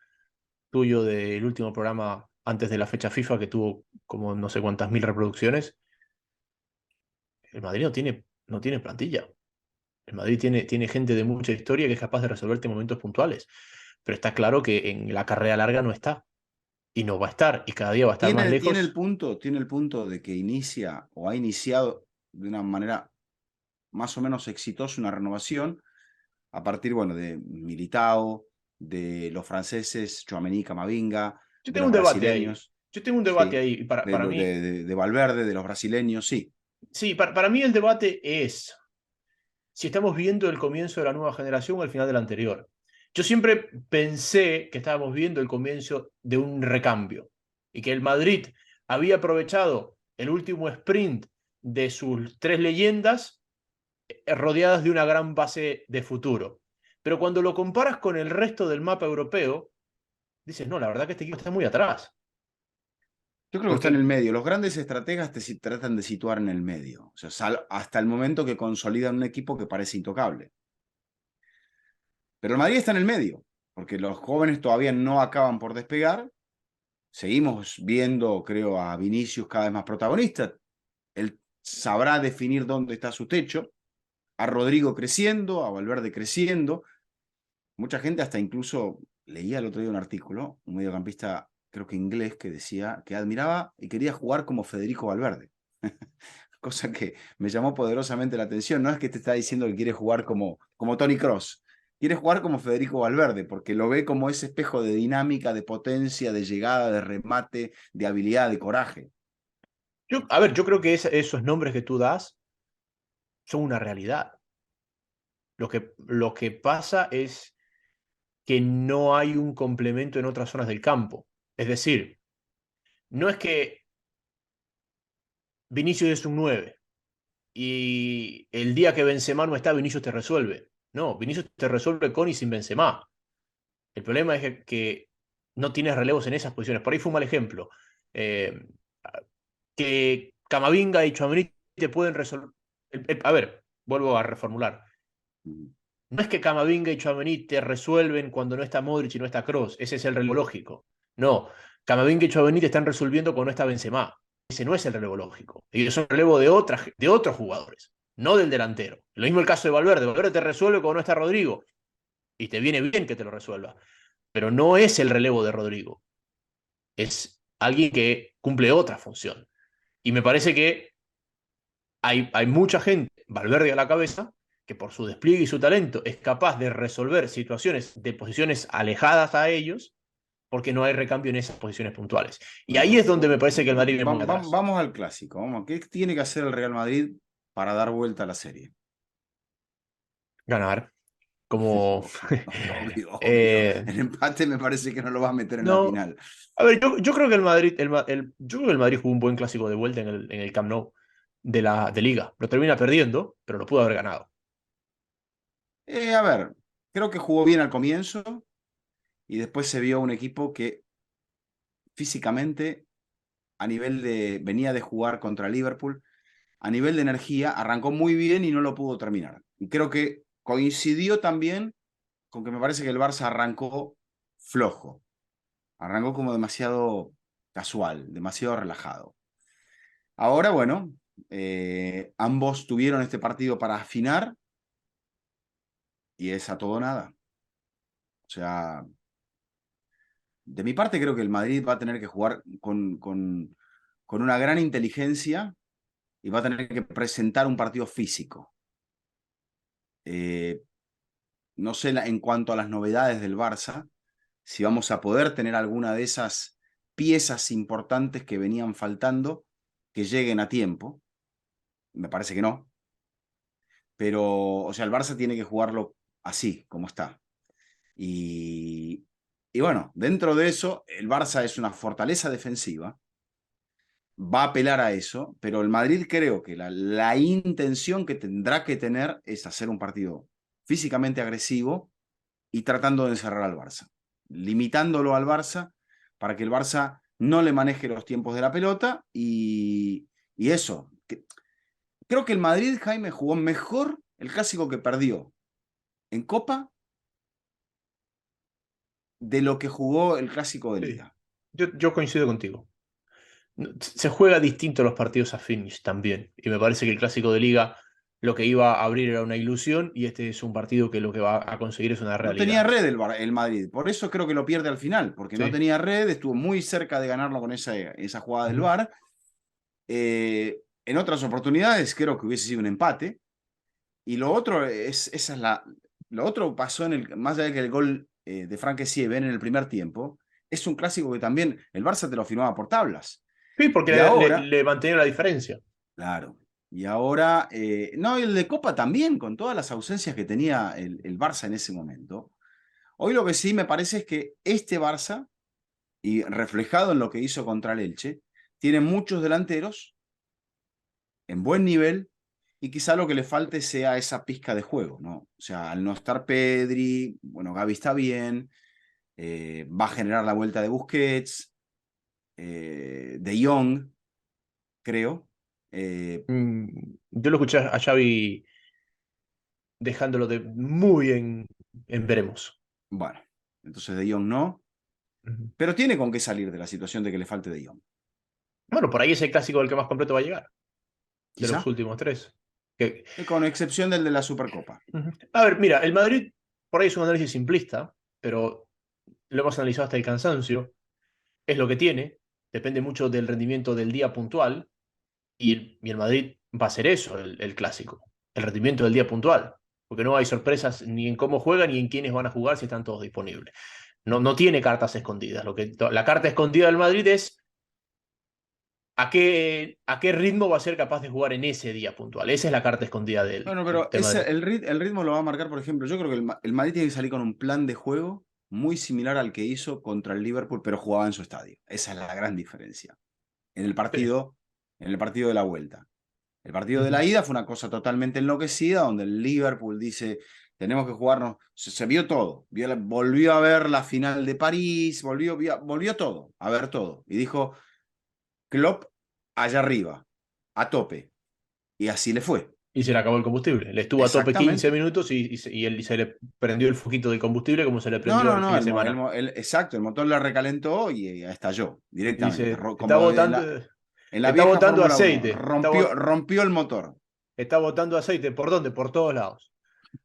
tuyo del último programa antes de la fecha FIFA, que tuvo como no sé cuántas mil reproducciones. El Madrid no tiene plantilla. El Madrid tiene gente de mucha historia que es capaz de resolverte momentos puntuales. Pero está claro que en la carrera larga no está. Y no va a estar. Y cada día va a estar más lejos. Tiene el punto de que inicia o ha iniciado de una manera más o menos exitosa una renovación a partir, bueno, de Militao, de los franceses, Tchouaméni, Camavinga, Yo de tengo los un debate ahí. brasileños, Yo tengo un debate sí, ahí. Y para mí, de Valverde, de los brasileños, sí. sí, para mí el debate es si estamos viendo el comienzo de la nueva generación o el final de la anterior. Yo siempre pensé que estábamos viendo el comienzo de un recambio y que el Madrid había aprovechado el último sprint de sus tres leyendas rodeadas de una gran base de futuro. Pero cuando lo comparas con el resto del mapa europeo, dices, no, la verdad que este equipo está muy atrás. Yo creo que está en el Porque medio. Los grandes estrategas tratan de situar en el medio. O sea, hasta el momento que consolidan un equipo que parece intocable. Pero el Madrid está en el medio, porque los jóvenes todavía no acaban por despegar. Seguimos viendo, creo, a Vinicius cada vez más protagonista. Él sabrá definir dónde está su techo. A Rodrigo creciendo, a Valverde creciendo. Mucha gente hasta incluso leía el otro día un artículo, un mediocampista, creo que inglés, que decía que admiraba y quería jugar como Federico Valverde. Cosa que me llamó poderosamente la atención. No es que te está diciendo que quiere jugar como Tony Cross. Quiere jugar como Federico Valverde, porque lo ve como ese espejo de dinámica, de potencia, de llegada, de remate, de habilidad, de coraje. a ver, yo creo que esos nombres que tú das son una realidad. Lo que pasa es que no hay un complemento en otras zonas del campo. Es decir, no es que Vinicius es un 9 y el día que Benzema no está, Vinicius te resuelve. No, Vinicius te resuelve con y sin Benzema. El problema es que no tienes relevos en esas posiciones. Por ahí fue un mal ejemplo. Eh, que Camavinga y Tchouaméni te pueden resolver. A ver, vuelvo a reformular. Mm. No es que Camavinga y Tchouaméni te resuelven cuando no está Modric y no está Kroos. Ese es el relevo lógico. No, Camavinga y Tchouaméni te están resolviendo cuando no está Benzema. Ese no es el relevo lógico. Y es un relevo de otros jugadores, no del delantero. Lo mismo el caso de Valverde. Valverde te resuelve cuando no está Rodrigo. Y te viene bien que te lo resuelva. Pero no es el relevo de Rodrigo. Es alguien que cumple otra función. Y me parece que hay mucha gente, Valverde a la cabeza, que por su despliegue y su talento es capaz de resolver situaciones de posiciones alejadas a ellos porque no hay recambio en esas posiciones puntuales. Y ahí Bueno, es donde me parece que el Madrid es muy atrás. vamos al clásico. Vamos. ¿Qué tiene que hacer el Real Madrid para dar vuelta a la serie? Ganar. Como... Obvio, obvio. eh, El empate me parece que no lo va a meter en la no, final. a ver, yo creo que el Madrid, yo creo que el Madrid jugó un buen clásico de vuelta en el Camp Nou de Liga. Lo termina perdiendo, pero lo pudo haber ganado. A ver, creo que jugó bien al comienzo y después se vio un equipo que físicamente, a nivel de, venía de jugar contra Liverpool, a nivel de energía, arrancó muy bien y no lo pudo terminar. Y creo que coincidió también con que me parece que el Barça arrancó flojo, arrancó como demasiado casual, demasiado relajado. Ahora, bueno, ambos tuvieron este partido para afinar y es a todo o nada. O sea, de mi parte creo que el Madrid va a tener que jugar con una gran inteligencia y va a tener que presentar un partido físico. Eh, no sé en cuanto a las novedades del Barça, si vamos a poder tener alguna de esas piezas importantes que venían faltando, que lleguen a tiempo. Me parece que no. Pero, o sea, el Barça tiene que jugarlo así, como está. Y, y bueno, dentro de eso, el Barça es una fortaleza defensiva, va a apelar a eso, pero el Madrid creo que la intención que tendrá que tener es hacer un partido físicamente agresivo y tratando de encerrar al Barça, limitándolo al Barça para que el Barça no le maneje los tiempos de la pelota y eso. Creo que el Madrid, Jaime, jugó mejor el clásico que perdió en Copa de lo que jugó el clásico de Sí. Liga. Yo coincido contigo. Se juega distinto los partidos a finish también. Y me parece que el clásico de Liga lo que iba a abrir era una ilusión y este es un partido que lo que va a conseguir es una No tenía realidad. red el Madrid, por eso creo que lo pierde al final, porque no Sí. tenía red, estuvo muy cerca de ganarlo con esa jugada del Ujú. VAR. En otras oportunidades creo que hubiese sido un empate. Y lo otro esa es lo otro pasó más allá de que el gol de Frank Sieben en el primer tiempo, es un clásico que también el Barça te lo firmaba por tablas. Sí, porque Y ahora, le mantenía la diferencia. claro, y ahora, no, el de Copa también, con todas las ausencias que tenía el Barça en ese momento. Hoy lo que sí me parece es que este Barça, y reflejado en lo que hizo contra el Elche, tiene muchos delanteros en buen nivel y quizá lo que le falte sea esa pizca de juego, ¿no? O sea, al no estar Pedri, bueno, Gavi está bien, va a generar la vuelta de Busquets, de Jong, creo. Yo lo escuché a Xavi dejándolo de muy en veremos. Bueno, entonces de Jong no, Ujú. pero tiene con qué salir de la situación de que le falte de Jong. Bueno, por ahí es el clásico del que más completo va a llegar, de los Quizá, últimos tres. Que, con excepción del de la Supercopa. ujú. A ver, mira, el Madrid por ahí es un análisis simplista, pero lo hemos analizado hasta el cansancio. Es lo que tiene, depende mucho del rendimiento del día puntual, y el Madrid va a ser eso, el clásico, el rendimiento del día puntual, porque no hay sorpresas ni en cómo juegan ni en quiénes van a jugar si están todos disponibles. No, no tiene cartas escondidas. La carta escondida del Madrid es a qué ritmo va a ser capaz de jugar en ese día puntual. Esa es la carta escondida Bueno, pero del Madrid. el ritmo lo va a marcar, por ejemplo, yo creo que el Madrid tiene que salir con un plan de juego muy similar al que hizo contra el Liverpool, pero jugaba en su estadio. Esa es la gran diferencia. En el Sí. partido, en el partido de la vuelta. El partido de Ujú. la ida fue una cosa totalmente enloquecida, donde el Liverpool dice, tenemos que jugarnos, se vio todo, volvió a ver la final de París, volvió todo, a ver todo. Y dijo, Klopp, allá arriba, a tope. Y así le fue. Y se le acabó el combustible. Le estuvo a tope 15 Exactamente. minutos y se le prendió el foquito del combustible como se le No, prendió no, el no, fin de semana. exacto, el motor le recalentó y estalló directamente. Dice, Como en la está vieja botando Fórmula Uno aceite, rompió el motor. está botando aceite. ¿Por dónde? Por todos lados.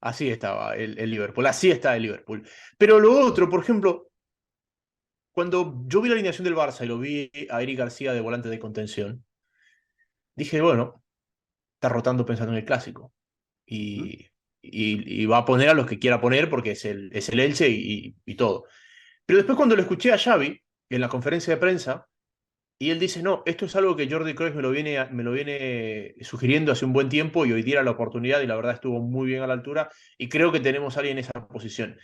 Así estaba el Liverpool, así está el Liverpool. Pero lo otro, por ejemplo, cuando yo vi la alineación del Barça y lo vi a Eric García de volante de contención, dije, bueno, está rotando pensando en el clásico. ¿Mm? Y va a poner a los que quiera poner porque es el Elche y todo. Pero después cuando lo escuché a Xavi en la conferencia de prensa, y él dice, no, esto es algo que Jordi Cruyff me lo viene sugiriendo hace un buen tiempo y hoy día era la oportunidad y la verdad estuvo muy bien a la altura y creo que tenemos a alguien en esa posición.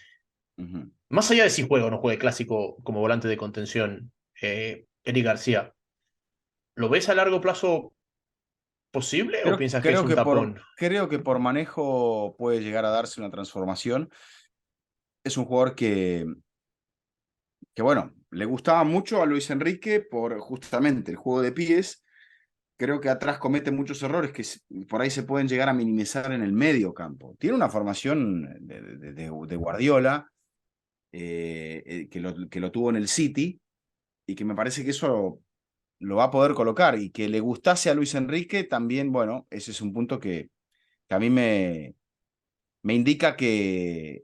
Ujú. Más allá de si juega o no juegue clásico como volante de contención, Eric García, ¿lo ves a largo plazo posible o piensas que es un tapón? Creo que por manejo puede llegar a darse una transformación. Es un jugador que bueno, le gustaba mucho a Luis Enrique por justamente el juego de pies. Creo que atrás comete muchos errores que por ahí se pueden llegar a minimizar en el medio campo. Tiene una formación de Guardiola, que lo tuvo en el City y que me parece que eso lo va a poder colocar y que le gustase a Luis Enrique también, bueno, ese es un punto que a mí me indica que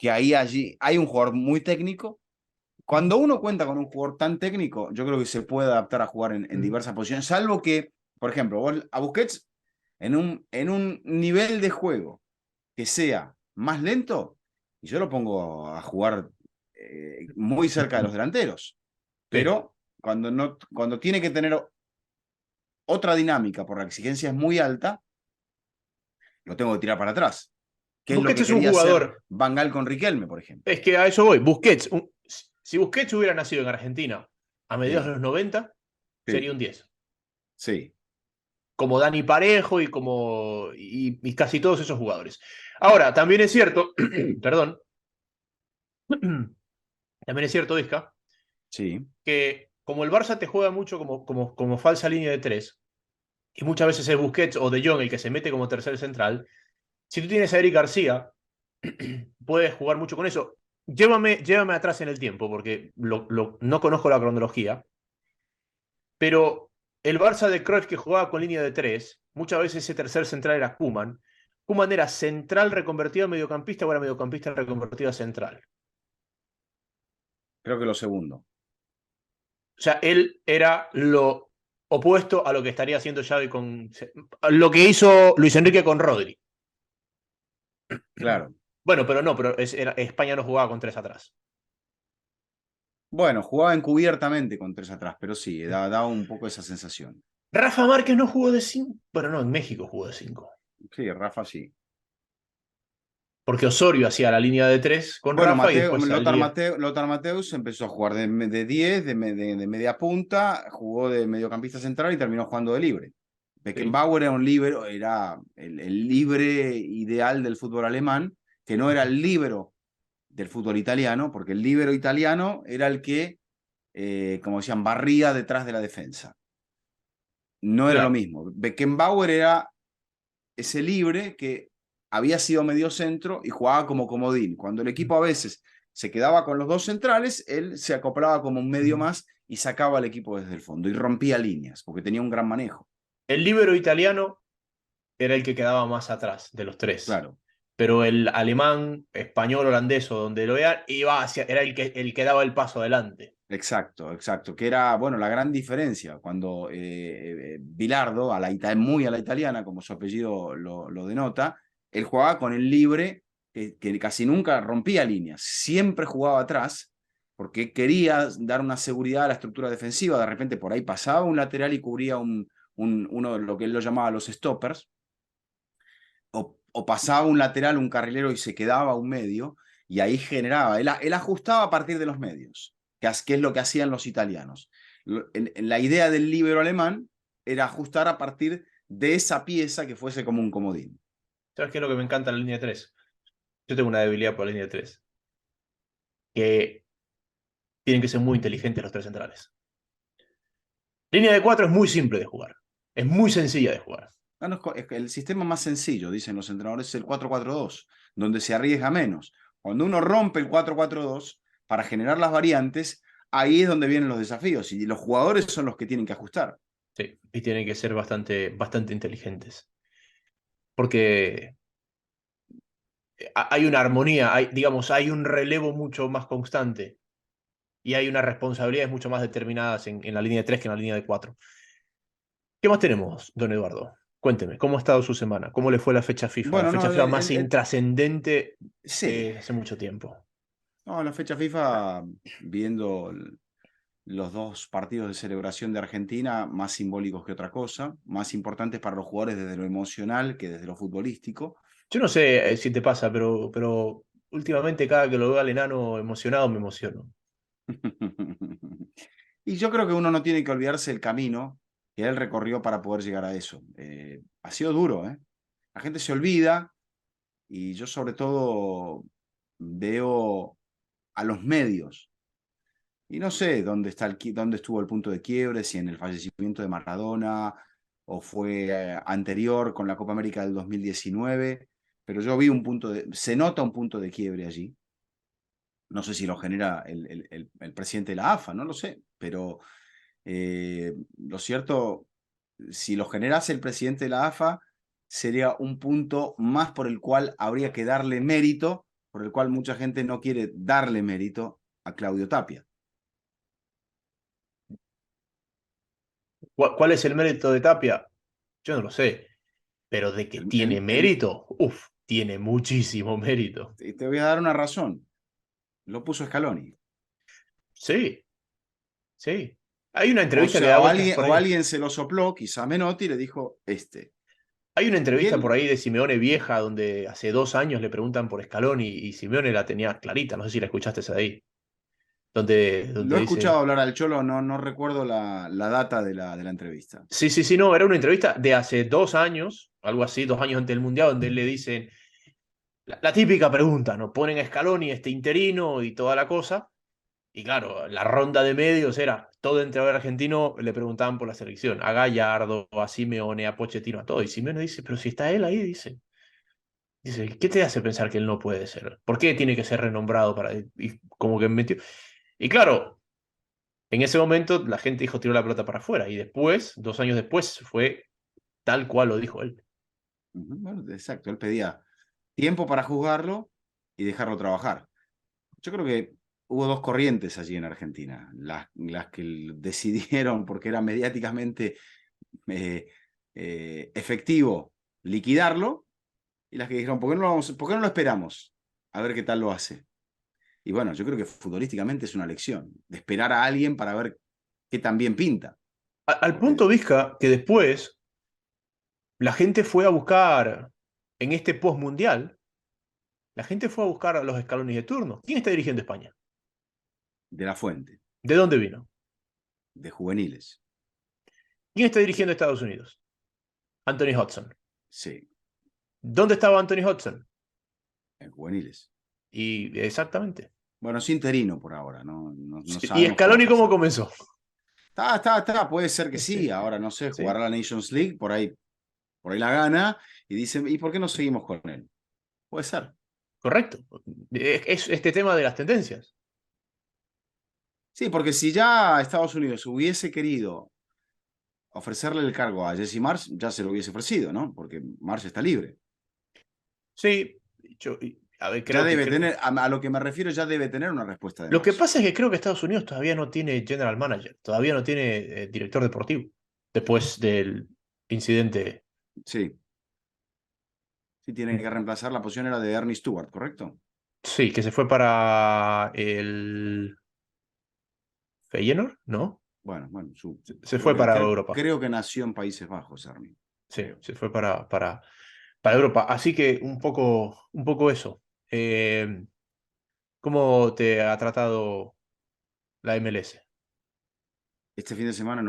ahí allí hay un jugador muy técnico. Cuando uno cuenta con un jugador tan técnico, yo creo que se puede adaptar a jugar en Mm. diversas posiciones, salvo que, por ejemplo, a Busquets en un nivel de juego que sea más lento, y yo lo pongo a jugar muy cerca de los delanteros, Sí. pero cuando tiene que tener otra dinámica por la exigencia es muy alta, lo tengo que tirar para atrás, que es lo Busquets que es un quería hacer jugador, Van Gaal con Riquelme, por ejemplo. es que a eso voy. Busquets, si Busquets hubiera nacido en Argentina a mediados de Sí, los 90 sería sí, un 10. sí. Como Dani Parejo y casi todos esos jugadores. Ahora, también es cierto, perdón, también es cierto, Vizca, Sí. que como el Barça te juega mucho como falsa línea de tres, y muchas veces es Busquets o De Jong el que se mete como tercer central, si tú tienes a Eric García, puedes jugar mucho con eso. llévame atrás en el tiempo, porque no conozco la cronología, pero el Barça de Cruyff que jugaba con línea de tres, muchas veces ese tercer central era Koeman. Koeman era central reconvertido a mediocampista o era mediocampista reconvertido a central. Creo que lo segundo. O sea, él era lo opuesto a lo que estaría haciendo Xavi con... Lo que hizo Luis Enrique con Rodri. Claro. Bueno, pero no, pero España no jugaba con tres atrás. Bueno, jugaba encubiertamente con 3 atrás, pero sí, daba un poco esa sensación. Rafa Márquez no jugó de 5. Bueno, no, en México jugó de 5. Sí, Rafa sí. Porque Osorio hacía la línea de 3 con Bueno, Rafa y después salía. Lothar Matthäus empezó a jugar de 10, de media punta, jugó de mediocampista central y terminó jugando de libre. Sí. Beckenbauer era un líbero, era el libre ideal del fútbol alemán, que no era el líbero del fútbol italiano, porque el líbero italiano era el que, como decían, barría detrás de la defensa. No era lo Claro. mismo. Beckenbauer era ese libre que había sido medio centro y jugaba como comodín. Cuando el equipo a veces se quedaba con los dos centrales, él se acoplaba como un medio más y sacaba al equipo desde el fondo y rompía líneas porque tenía un gran manejo. El líbero italiano era el que quedaba más atrás de los tres. Claro, Pero el alemán, español, holandés o donde lo vean, era el que daba el paso adelante. exacto, exacto. Que era, bueno, la gran diferencia cuando Bilardo, muy a la italiana, como su apellido lo denota, él jugaba con el libre que casi nunca rompía líneas, siempre jugaba atrás porque quería dar una seguridad a la estructura defensiva. De repente por ahí pasaba un lateral y cubría uno de lo que él lo llamaba los stoppers, o pasaba un lateral, un carrilero y se quedaba un medio, y ahí generaba, él ajustaba a partir de los medios, que es lo que hacían los italianos. En la idea del líbero alemán era ajustar a partir de esa pieza que fuese como un comodín. ¿Sabes qué es lo que me encanta en la línea de 3? Yo tengo una debilidad por la línea de 3. Que tienen que ser muy inteligentes los tres centrales. Línea de 4 es muy simple de jugar. Es muy sencilla de jugar. No, el sistema más sencillo, dicen los entrenadores, es el 4-4-2, donde se arriesga menos. Cuando uno rompe el 4-4-2 para generar las variantes, ahí es donde vienen los desafíos y los jugadores son los que tienen que ajustar. Sí, y tienen que ser bastante inteligentes. Porque hay una armonía, digamos, hay un relevo mucho más constante y hay unas responsabilidades mucho más determinadas en la línea de 3 que en la línea de 4. ¿Qué más tenemos, don Eduardo? Cuénteme, ¿cómo ha estado su semana? ¿Cómo le fue la fecha FIFA? La Bueno, no, fecha FIFA más intrascendente sí, de hace mucho tiempo. no, la fecha FIFA, viendo los dos partidos de celebración de Argentina, más simbólicos que otra cosa, más importantes para los jugadores desde lo emocional que desde lo futbolístico. Yo no sé si te pasa, pero últimamente cada que lo veo al enano emocionado me emociono. Y yo creo que uno no tiene que olvidarse el camino que él recorrió para poder llegar a eso. Ha sido duro, ¿eh? La gente se olvida y yo sobre todo veo a los medios. Y no sé dónde estuvo el punto de quiebre, si en el fallecimiento de Maradona o fue anterior con la Copa América del 2019, pero yo vi se nota un punto de quiebre allí. No sé si lo genera el presidente de la AFA, no lo sé, pero lo cierto, si lo generase el presidente de la AFA, sería un punto más por el cual habría que darle mérito, por el cual mucha gente no quiere darle mérito a Claudio Tapia. ¿Cuál es el mérito de Tapia? Yo no lo sé, pero de que El, tiene el, el, mérito, uff, tiene muchísimo mérito. te voy a dar una razón. Lo puso Scaloni. Sí, sí. Hay una O entrevista que sea, da vueltas por o ahí. alguien se lo sopló, quizá Menotti, y le dijo este. Hay una Y entrevista por él ahí de Simeone vieja donde hace 2 años le preguntan por Scaloni y Simeone la tenía clarita, no sé si la escuchaste esa de ahí, donde, lo donde he escuchado dice, hablar al Cholo, no recuerdo la data de la entrevista. sí, sí, sí, no, era una entrevista de hace 2 años, algo así, 2 años antes del Mundial, donde él le dicen la típica pregunta, ¿no? Ponen a Scaloni, este interino y toda la cosa, y claro, la ronda de medios era todo entrenador argentino, le preguntaban por la selección, a Gallardo, a Simeone, a Pochettino, a todo, y Simeone dice, pero si está él ahí, dice. Dice, ¿qué te hace pensar que él no puede ser? ¿Por qué tiene que ser renombrado para...? Y como que metió... Y claro, en ese momento la gente dijo, tiró la pelota para afuera. Y después, 2 años después, fue tal cual lo dijo él. Ujú, bueno, exacto, él pedía tiempo para juzgarlo y dejarlo trabajar. Yo creo que hubo dos corrientes allí en Argentina, las que decidieron, porque era mediáticamente eh, efectivo, liquidarlo, y las que dijeron, ¿por qué no lo esperamos? A ver qué tal lo hace. Y bueno, yo creo que futbolísticamente es una lección, de esperar a alguien para ver qué tan bien pinta. Al Porque, punto, Vizca, que después la gente fue a buscar, en este post-mundial, la gente fue a buscar a los escalones de turno. ¿Quién está dirigiendo España? de la fuente, ¿De dónde vino? de juveniles, ¿Quién está dirigiendo Estados Unidos? Anthony Hudson. sí, ¿Dónde estaba Anthony Hudson? en juveniles. Y exactamente. Bueno, es interino por ahora, no ¿Y sabemos qué va a Scaloni cómo pasar. comenzó? Puede ser que sí, ahora no sé, Sí, jugará la Nations League, por ahí la gana, y dicen, ¿y por qué no seguimos con él? Puede ser. correcto. Es este tema de las tendencias. Sí, porque si ya Estados Unidos hubiese querido ofrecerle el cargo a Jesse Marsh, ya se lo hubiese ofrecido, ¿no? Porque Marsh está libre. Sí, a ver, Ya creo que... debe tener, a lo que me refiero, ya debe tener una respuesta de Lo que Marsh. pasa es que creo que Estados Unidos todavía no tiene general manager, todavía no tiene director deportivo, después del incidente. Sí, sí tiene que reemplazar, la posición era de Ernie Stewart, ¿correcto? Sí, que se fue para el Feyenoord, ¿no? Bueno, Se fue para Europa. creo que nació en Países Bajos, Ernie. Sí, se fue para Europa. Así que un poco eso. ¿Cómo te ha tratado la MLS? Este fin de semana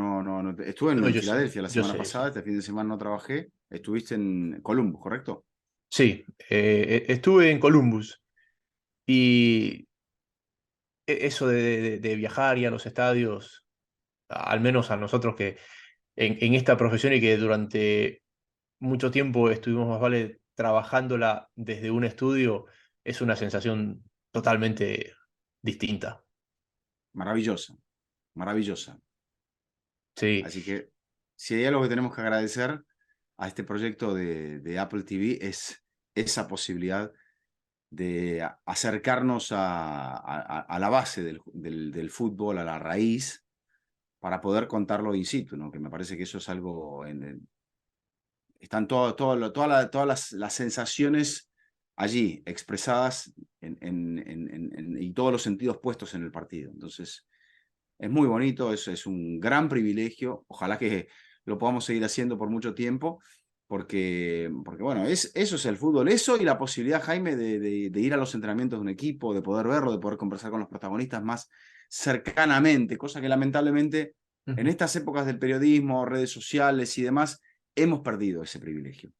estuve No, en Filadelfia la semana yo pasada, sé. este fin de semana no trabajé, estuviste en Columbus, ¿correcto? Sí, estuve en Columbus y eso de viajar y a los estadios, al menos a nosotros que en esta profesión y que durante mucho tiempo estuvimos más vale trabajándola desde un estudio, es una sensación totalmente distinta. Maravillosa, maravillosa. Sí, Así que si hay algo que tenemos que agradecer a este proyecto de Apple TV es esa posibilidad de acercarnos a la base del fútbol, a la raíz, para poder contarlo in situ, ¿no? Que me parece que eso es algo, están todas las sensaciones allí expresadas y todos los sentidos puestos en el partido. Entonces, es muy bonito, es un gran privilegio. Ojalá que lo podamos seguir haciendo por mucho tiempo, porque bueno, eso es el fútbol. Eso y la posibilidad, Jaime, de ir a los entrenamientos de un equipo, de poder verlo, de poder conversar con los protagonistas más cercanamente, cosa que lamentablemente en ujú. estas épocas del periodismo, redes sociales y demás, hemos perdido ese privilegio.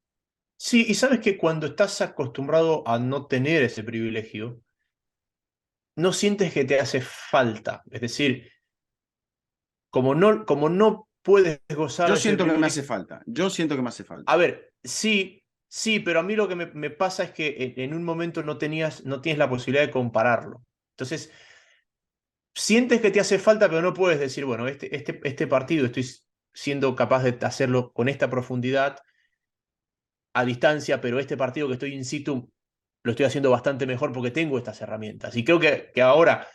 Sí, y sabes que cuando estás acostumbrado a no tener ese privilegio, no sientes que te hace falta. Es decir, como no puedes gozar Yo de ese siento que me hace privilegio. falta, yo siento que me hace A falta. ver, sí, sí, pero a mí lo que me pasa es que en un momento no tienes la posibilidad de compararlo. Entonces, sientes que te hace falta, pero no puedes decir, bueno, este partido estoy siendo capaz de hacerlo con esta profundidad a distancia, pero este partido que estoy in situ lo estoy haciendo bastante mejor porque tengo estas herramientas. Y creo que ahora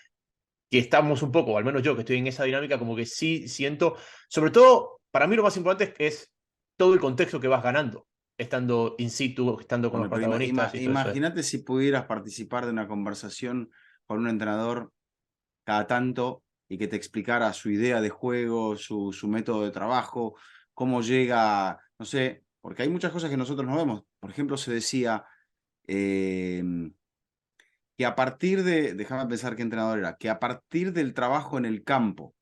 que estamos un poco, o al menos yo que estoy en esa dinámica, como que sí siento, sobre todo, para mí lo más importante es todo el contexto que vas ganando, estando in situ, estando con los Bueno, pero protagonistas y todo eso. imagínate si pudieras participar de una conversación con un entrenador cada tanto y que te explicara su idea de juego, su método de trabajo, cómo llega, no sé, porque hay muchas cosas que nosotros no vemos. Por ejemplo, se decía eh, que a partir déjame pensar qué entrenador era, que a partir del trabajo en el campo,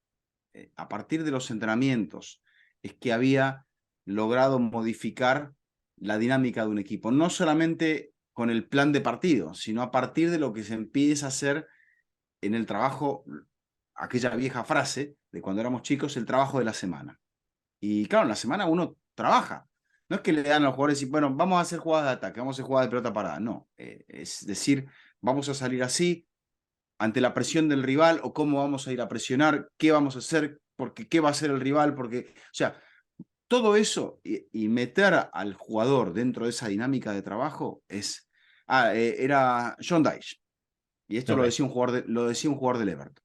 a partir de los entrenamientos, es que había logrado modificar la dinámica de un equipo. No solamente con el plan de partido, sino a partir de lo que se empieza a hacer en el trabajo, aquella vieja frase de cuando éramos chicos, el trabajo de la semana. Y claro, en la semana uno trabaja, No es que le dan a los jugadores y, bueno, vamos a hacer jugadas de ataque, vamos a hacer jugadas de pelota parada. No, es decir, vamos a salir así ante la presión del rival o cómo vamos a ir a presionar, qué vamos a hacer, porque qué va a hacer el rival, porque, o sea, todo eso y meter al jugador dentro de esa dinámica de trabajo es... era John Dyche, y esto Ok. lo decía un jugador del Everton,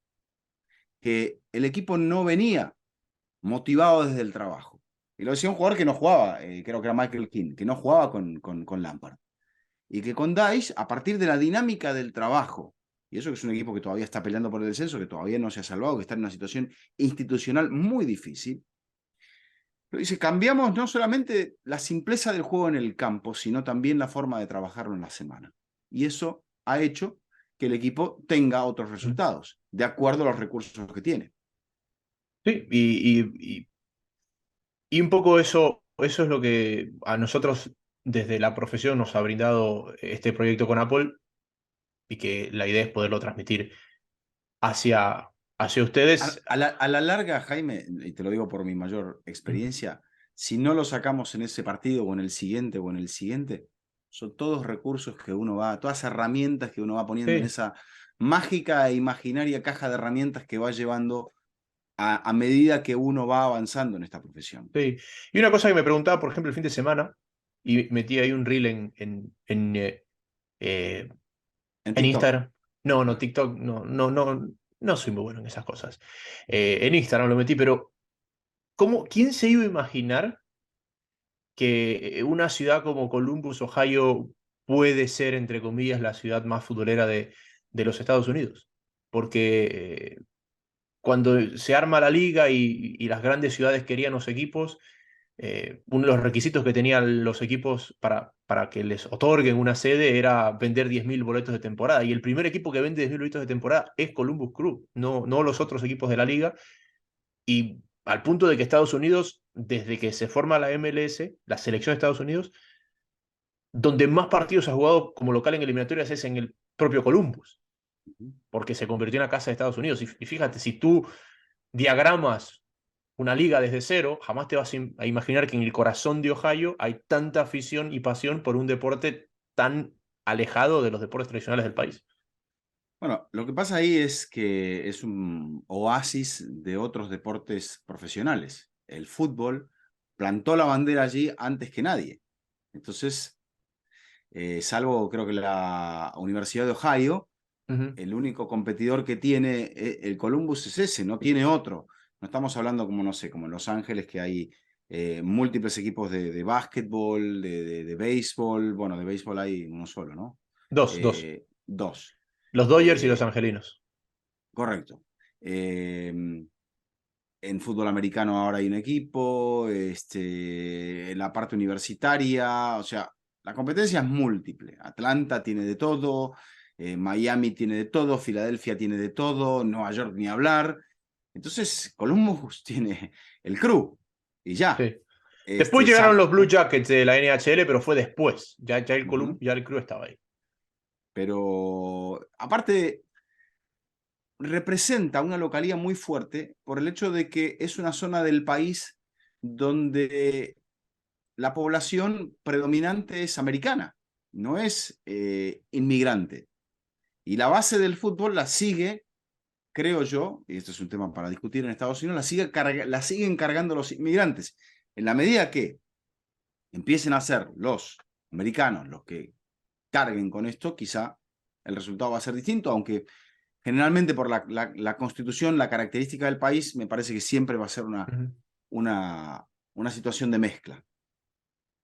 que el equipo no venía motivado desde el trabajo. Y lo decía un jugador que no jugaba, creo que era Michael Keane, que no jugaba con Lampard. Y que con Dyche, a partir de la dinámica del trabajo, y eso que es un equipo que todavía está peleando por el descenso, que todavía no se ha salvado, que está en una situación institucional muy difícil, pero dice, cambiamos no solamente la simpleza del juego en el campo, sino también la forma de trabajarlo en la semana. Y eso ha hecho que el equipo tenga otros Mm. resultados, de acuerdo a los recursos que tiene. Sí, y un poco eso es lo que a nosotros desde la profesión nos ha brindado este proyecto con Apple y que la idea es poderlo transmitir hacia ustedes. A la larga, Jaime, y te lo digo por mi mayor experiencia, si no lo sacamos en ese partido o en el siguiente o en el siguiente, son todos recursos que uno va, todas herramientas que uno va poniendo en Sí, esa mágica e imaginaria caja de herramientas que va llevando a medida que uno va avanzando en esta profesión. sí. Y una cosa que me preguntaba, por ejemplo, el fin de semana, y metí ahí un reel eh, En en TikTok. Instagram. No, no, Ah, TikTok, no soy muy bueno en esas cosas. En Instagram lo metí, pero ¿quién se iba a imaginar que una ciudad como Columbus, Ohio, puede ser, entre comillas, la ciudad más futbolera de los Estados Unidos? Porque cuando se arma la liga y las grandes ciudades querían los equipos, uno de los requisitos que tenían los equipos para que les otorguen una sede era vender 10.000 boletos de temporada. Y el primer equipo que vende 10.000 boletos de temporada es Columbus Crew, no los otros equipos de la liga. Y al punto de que Estados Unidos, desde que se forma la MLS, la selección de Estados Unidos, donde más partidos ha jugado como local en eliminatorias es en el propio Columbus, ujú. porque se convirtió en la casa de Estados Unidos. Y fíjate, si tú diagramas una liga desde cero, jamás te vas a imaginar que en el corazón de Ohio hay tanta afición y pasión por un deporte tan alejado de los deportes tradicionales del país. Bueno, lo que pasa ahí es que es un oasis de otros deportes profesionales. El fútbol plantó la bandera allí antes que nadie. Entonces, salvo creo que la Universidad de Ohio, Ujú. el único competidor que tiene el Columbus es ese, no tiene otro. No estamos hablando como, no sé, como en Los Ángeles, que hay múltiples equipos de básquetbol, de béisbol. Bueno, de béisbol hay uno solo, ¿no? Dos. Dos. Los Dodgers y los Eh, Angelinos. correcto. En fútbol americano ahora hay un equipo, en la parte universitaria, o sea, la competencia es múltiple. Atlanta tiene de todo, Miami tiene de todo, Filadelfia tiene de todo, Nueva York ni hablar. Entonces, Columbus tiene el crew y ya. Sí. Después llegaron San, los Blue Jackets de la NHL, pero fue después. Ujú. Ya el Crew estaba ahí. Pero aparte, representa una localidad muy fuerte por el hecho de que es una zona del país donde la población predominante es americana, no es inmigrante. Y la base del fútbol la sigue, creo yo, y esto es un tema para discutir en Estados Unidos, la siguen cargando los inmigrantes. En la medida que empiecen a ser los americanos los que carguen con esto, quizá el resultado va a ser distinto, aunque generalmente por la constitución, la característica del país, me parece que siempre va a ser Ujú. una situación de mezcla.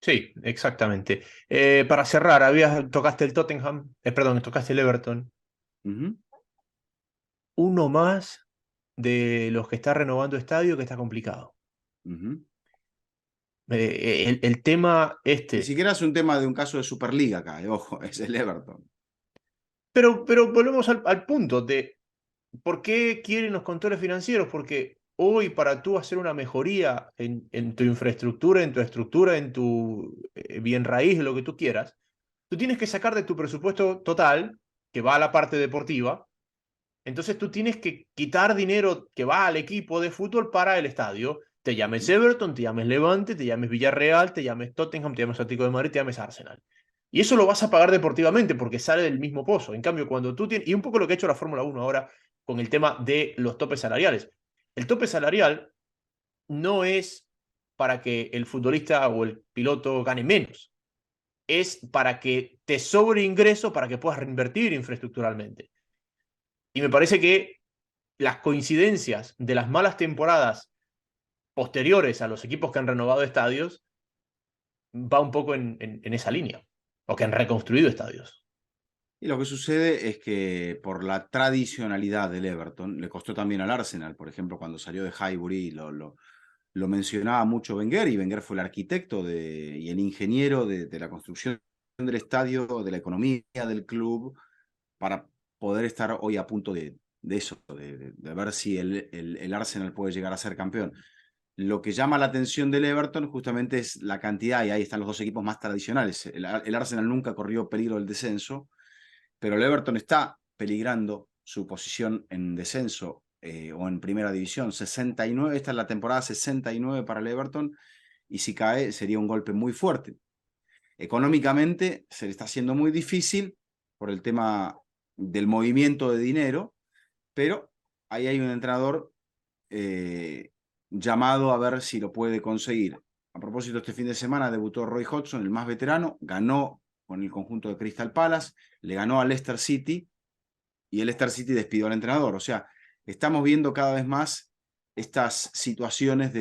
Sí, exactamente. Para cerrar, tocaste el Tottenham, perdón, tocaste el Everton. Ujú, Uno más de los que está renovando estadio que está complicado. ujú. El tema Ni este. siquiera es un tema de un caso de Superliga acá, ojo, es el Everton. Pero volvemos al punto de por qué quieren los controles financieros. Porque hoy para tú hacer una mejoría en tu infraestructura, en tu estructura, en tu bien raíz, lo que tú quieras, tú tienes que sacar de tu presupuesto total, que va a la parte deportiva. Entonces tú tienes que quitar dinero que va al equipo de fútbol para el estadio. Te llames Everton, te llames Levante, te llames Villarreal, te llames Tottenham, te llames Atlético de Madrid, te llames Arsenal. Y eso lo vas a pagar deportivamente porque sale del mismo pozo. En cambio, cuando tú tienes... Y un poco lo que ha hecho la Fórmula 1 ahora con el tema de los topes salariales. El tope salarial no es para que el futbolista o el piloto gane menos. Es para que te sobre ingreso para que puedas reinvertir infraestructuralmente. Y me parece que las coincidencias de las malas temporadas posteriores a los equipos que han renovado estadios va un poco en esa línea, o que han reconstruido estadios. Y lo que sucede es que por la tradicionalidad del Everton, le costó también al Arsenal, por ejemplo, cuando salió de Highbury, lo mencionaba mucho Wenger, y Wenger fue el arquitecto y el ingeniero de la construcción del estadio, de la economía del club, para poder estar hoy a punto de eso, de ver si el Arsenal puede llegar a ser campeón. Lo que llama la atención del Everton justamente es la cantidad, y ahí están los dos equipos más tradicionales. El Arsenal nunca corrió peligro del descenso, pero el Everton está peligrando su posición en descenso o en primera división. 69, esta es la temporada 69 para el Everton, y si cae sería un golpe muy fuerte. Económicamente se le está haciendo muy difícil por el tema del movimiento de dinero, pero ahí hay un entrenador llamado a ver si lo puede conseguir. A propósito, este fin de semana debutó Roy Hodgson, el más veterano, ganó con el conjunto de Crystal Palace, le ganó al Leicester City, y el Leicester City despidió al entrenador. O sea, estamos viendo cada vez más estas situaciones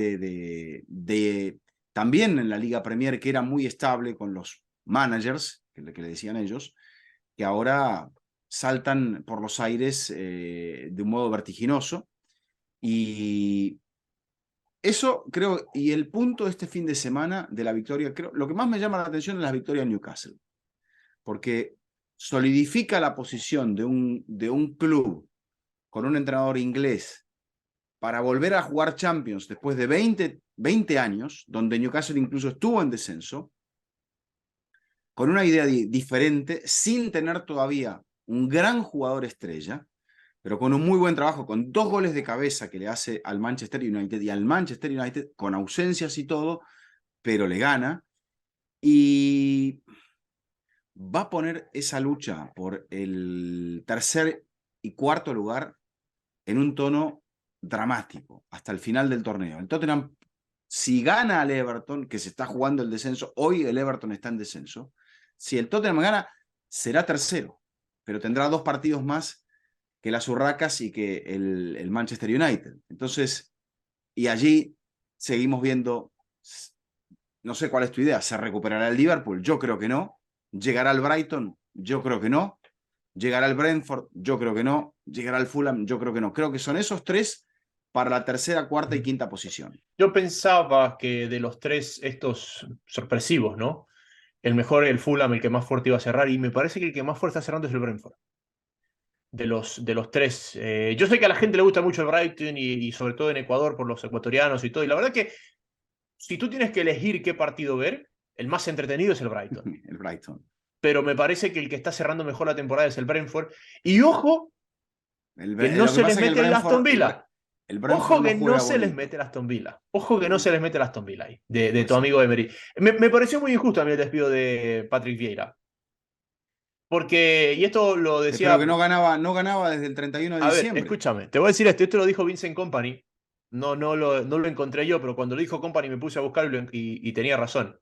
también en la Liga Premier, que era muy estable con los managers, que le decían ellos, que ahora saltan por los aires de un modo vertiginoso. Y eso creo, y el punto de este fin de semana de la victoria, creo, lo que más me llama la atención es la victoria en Newcastle, porque solidifica la posición de un club con un entrenador inglés para volver a jugar Champions después de 20 años, donde Newcastle incluso estuvo en descenso, con una idea diferente, sin tener todavía un gran jugador estrella, pero con un muy buen trabajo, con 2 goles de cabeza que le hace al Manchester United, y al Manchester United con ausencias y todo, pero le gana, y va a poner esa lucha por el tercer y cuarto lugar en un tono dramático hasta el final del torneo. El Tottenham, si gana al Everton, que se está jugando el descenso, hoy el Everton está en descenso, si el Tottenham gana, será tercero, pero tendrá 2 partidos más que las Urracas y que el Manchester United. Entonces, y allí seguimos viendo, no sé cuál es tu idea, ¿se recuperará el Liverpool? Yo creo que no. ¿Llegará al Brighton? Yo creo que no. ¿Llegará al Brentford? Yo creo que no. ¿Llegará al Fulham? Yo creo que no. Creo que son esos 3 para la tercera, cuarta y quinta posición. Yo pensaba que de los 3 estos sorpresivos, ¿no? El mejor, el Fulham, el que más fuerte iba a cerrar, y me parece que el que más fuerte está cerrando es el Brentford. De los 3. Yo sé que a la gente le gusta mucho el Brighton y sobre todo en Ecuador por los ecuatorianos y todo, y la verdad que si tú tienes que elegir qué partido ver, el más entretenido es el Brighton. El Brighton. Pero me parece que el que está cerrando mejor la temporada es el Brentford. Y ojo, que no Lo que se les pasa es que mete el Aston Villa. el Brentford Ojo no que no juega se les bonito. mete el Aston Villa. Ojo que no se les mete el Aston Villa ahí, de Puede tu ser. amigo Emery. Me pareció muy injusto a mí el despido de Patrick Vieira. Porque, y esto lo Pero que decía, no ganaba desde el 31 de a ver, diciembre. escúchame, te voy a decir esto lo dijo Vincent Company. No lo encontré yo, pero cuando lo dijo Company me puse a buscarlo y tenía razón.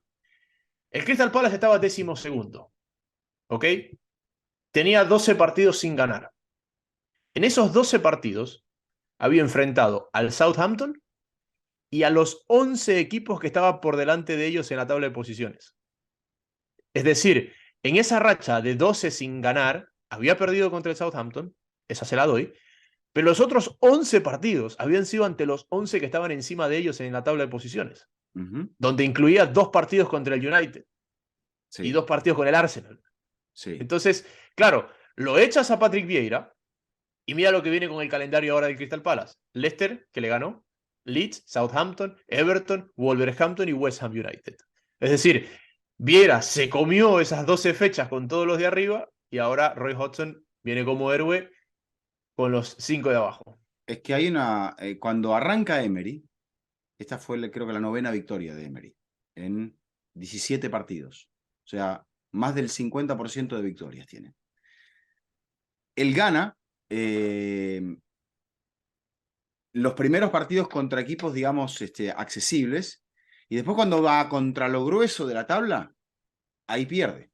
El Crystal Palace estaba 12º, ¿ok? Tenía 12 partidos sin ganar. En esos 12 partidos había enfrentado al Southampton y a los 11 equipos que estaban por delante de ellos en la tabla de posiciones. Es decir, en esa racha de 12 sin ganar, había perdido contra el Southampton, esa se la doy, pero los otros 11 partidos habían sido ante los 11 que estaban encima de ellos en la tabla de posiciones, donde incluía 2 partidos contra el United y Sí, 2 partidos con el Arsenal. sí. Entonces, claro, lo echas a Patrick Vieira y mira lo que viene con el calendario ahora del Crystal Palace. Leicester, que le ganó, Leeds, Southampton, Everton, Wolverhampton y West Ham United. Es decir, Vieira se comió esas 12 fechas con todos los de arriba y ahora Roy Hodgson viene como héroe con los 5 de abajo. Es que hay cuando arranca Emery, Esta fue, creo que la 9ª victoria de Emery en 17 partidos. O sea, más del 50% de victorias tiene. Él gana los primeros partidos contra equipos, digamos, accesibles, y después cuando va contra lo grueso de la tabla, ahí pierde.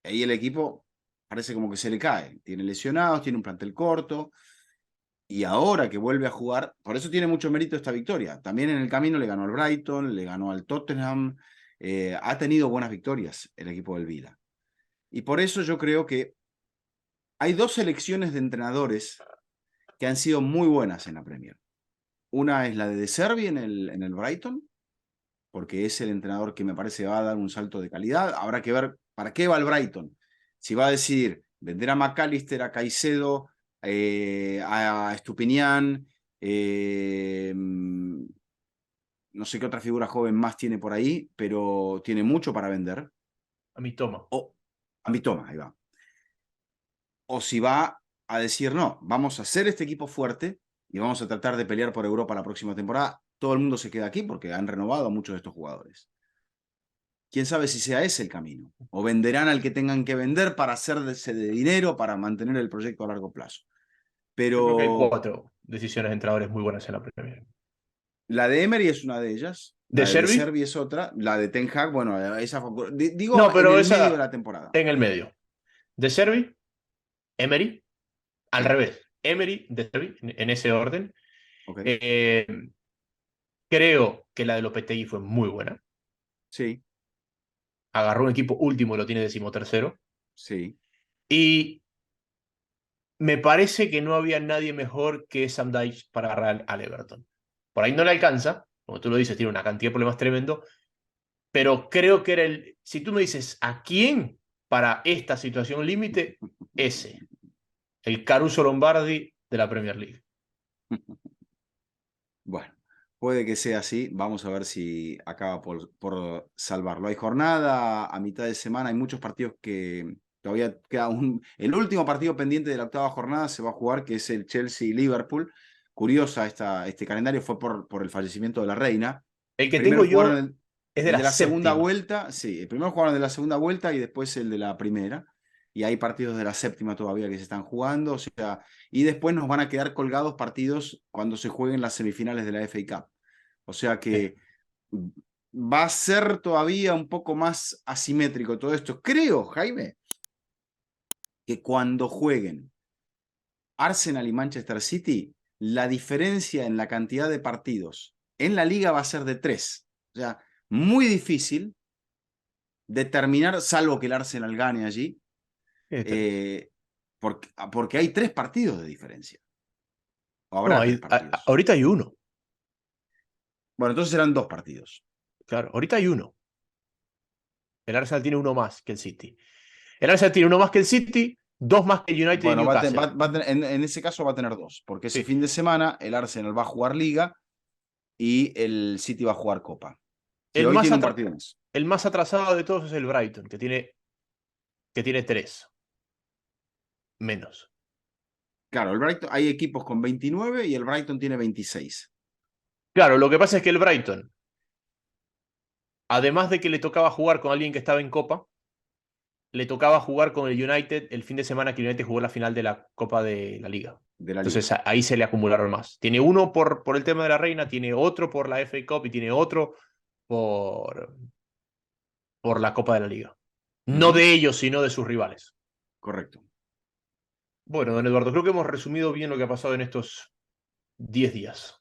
Ahí el equipo parece como que se le cae. Tiene lesionados, tiene un plantel corto, y ahora que vuelve a jugar, por eso tiene mucho mérito esta victoria. También en el camino le ganó al Brighton, le ganó al Tottenham, ha tenido buenas victorias el equipo del Vila. Y por eso yo creo que hay 2 selecciones de entrenadores que han sido muy buenas en la Premier. Una es la de Servi en el Brighton, porque es el entrenador que me parece va a dar un salto de calidad. Habrá que ver para qué va el Brighton. Si va a decidir vender a McAllister, a Caicedo, a Estupiñán, no sé qué otra figura joven más tiene por ahí, pero tiene mucho para vender. A mi toma. O a mi toma, ahí va. O si va a decir, no, vamos a hacer este equipo fuerte y vamos a tratar de pelear por Europa la próxima temporada. Todo el mundo se queda aquí porque han renovado a muchos de estos jugadores. Quién sabe si sea ese el camino. O venderán al que tengan que vender para hacerse de dinero, para mantener el proyecto a largo plazo. Yo creo que hay Pero 4 decisiones de entrenadores muy buenas en la Premier. la de Emery es una de ellas. ¿De La de Servi? Servi es otra. La de Ten Hag, bueno, esa fue, No, digo, en pero el medio de esa la temporada. en el medio. De Servi, Emery, al Sí, revés. Emery, De Servi, en ese orden. ok. Eh, Creo que la de Lopetegui fue muy buena. Sí, Agarró un equipo último y lo tiene 13º. sí. Y me parece que no había nadie mejor que Sam Dyche para agarrar al Everton. Por ahí no le alcanza, como tú lo dices, tiene una cantidad de problemas tremendo, pero creo que era el. Si tú me dices a quién para esta situación límite, ese, el Caruso Lombardi de la Premier League. Bueno, puede que sea así. Vamos a ver si acaba por salvarlo. Hay jornada a mitad de semana, hay muchos partidos que todavía queda El último partido pendiente de la 8ª jornada se va a jugar, que es el Chelsea-Liverpool. Curiosa este calendario, fue por el fallecimiento de la reina. El que tengo Primero yo jugaron es de el la de la segunda séptima. vuelta, sí, el primero jugaron el de la segunda vuelta y después el de la primera. Y hay partidos de la séptima todavía que se están jugando, o sea, y después nos van a quedar colgados partidos cuando se jueguen las semifinales de la FA Cup. O sea Sí. que va a ser todavía un poco más asimétrico todo esto. Creo, Jaime, que cuando jueguen Arsenal y Manchester City, la diferencia en la cantidad de partidos en la liga va a ser de 3. O sea, muy difícil determinar, salvo que el Arsenal gane allí, eh, porque hay 3 partidos de diferencia. O No, habrá 3 partidos. ahorita hay uno. Bueno, entonces serán 2 partidos. Claro, ahorita hay uno. El Arsenal tiene uno más que el City. El Arsenal tiene uno más que el City, 2 más que el United y Bueno, Newcastle. en ese caso va a tener 2, porque ese Sí. fin de semana el Arsenal va a jugar Liga y el City va a jugar Copa. Que El hoy más, tiene un partido más. el más atrasado de todos es el Brighton, que tiene 3 menos. Claro, el Brighton, hay equipos con 29 y el Brighton tiene 26. Claro, lo que pasa es que el Brighton, además de que le tocaba jugar con alguien que estaba en Copa, le tocaba jugar con el United el fin de semana que el United jugó la final de la Copa de la Liga. De la Entonces liga. ahí se le acumularon más. Tiene uno por el tema de la reina, tiene otro por la FA Cup y tiene otro por la Copa de la Liga. No Ujú. de ellos, sino de sus rivales. Correcto. Bueno, don Eduardo, creo que hemos resumido bien lo que ha pasado en estos 10 días.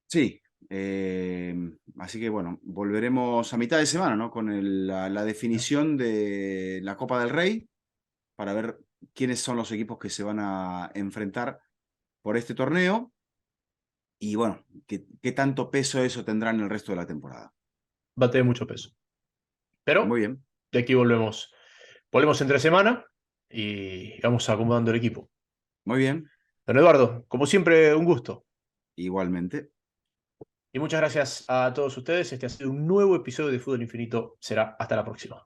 Sí. Así que bueno, volveremos a mitad de semana, ¿no? Con la definición de la Copa del Rey para ver quiénes son los equipos que se van a enfrentar por este torneo y bueno, qué tanto peso eso tendrá en el resto de la temporada. Va a tener mucho peso. Pero Muy bien, de aquí volvemos. Volvemos entre semana y vamos acomodando el equipo. muy bien, Don Eduardo, como siempre, un gusto. igualmente. Y muchas gracias a todos ustedes. Este ha sido un nuevo episodio de Fútbol Infinito. Será hasta la próxima.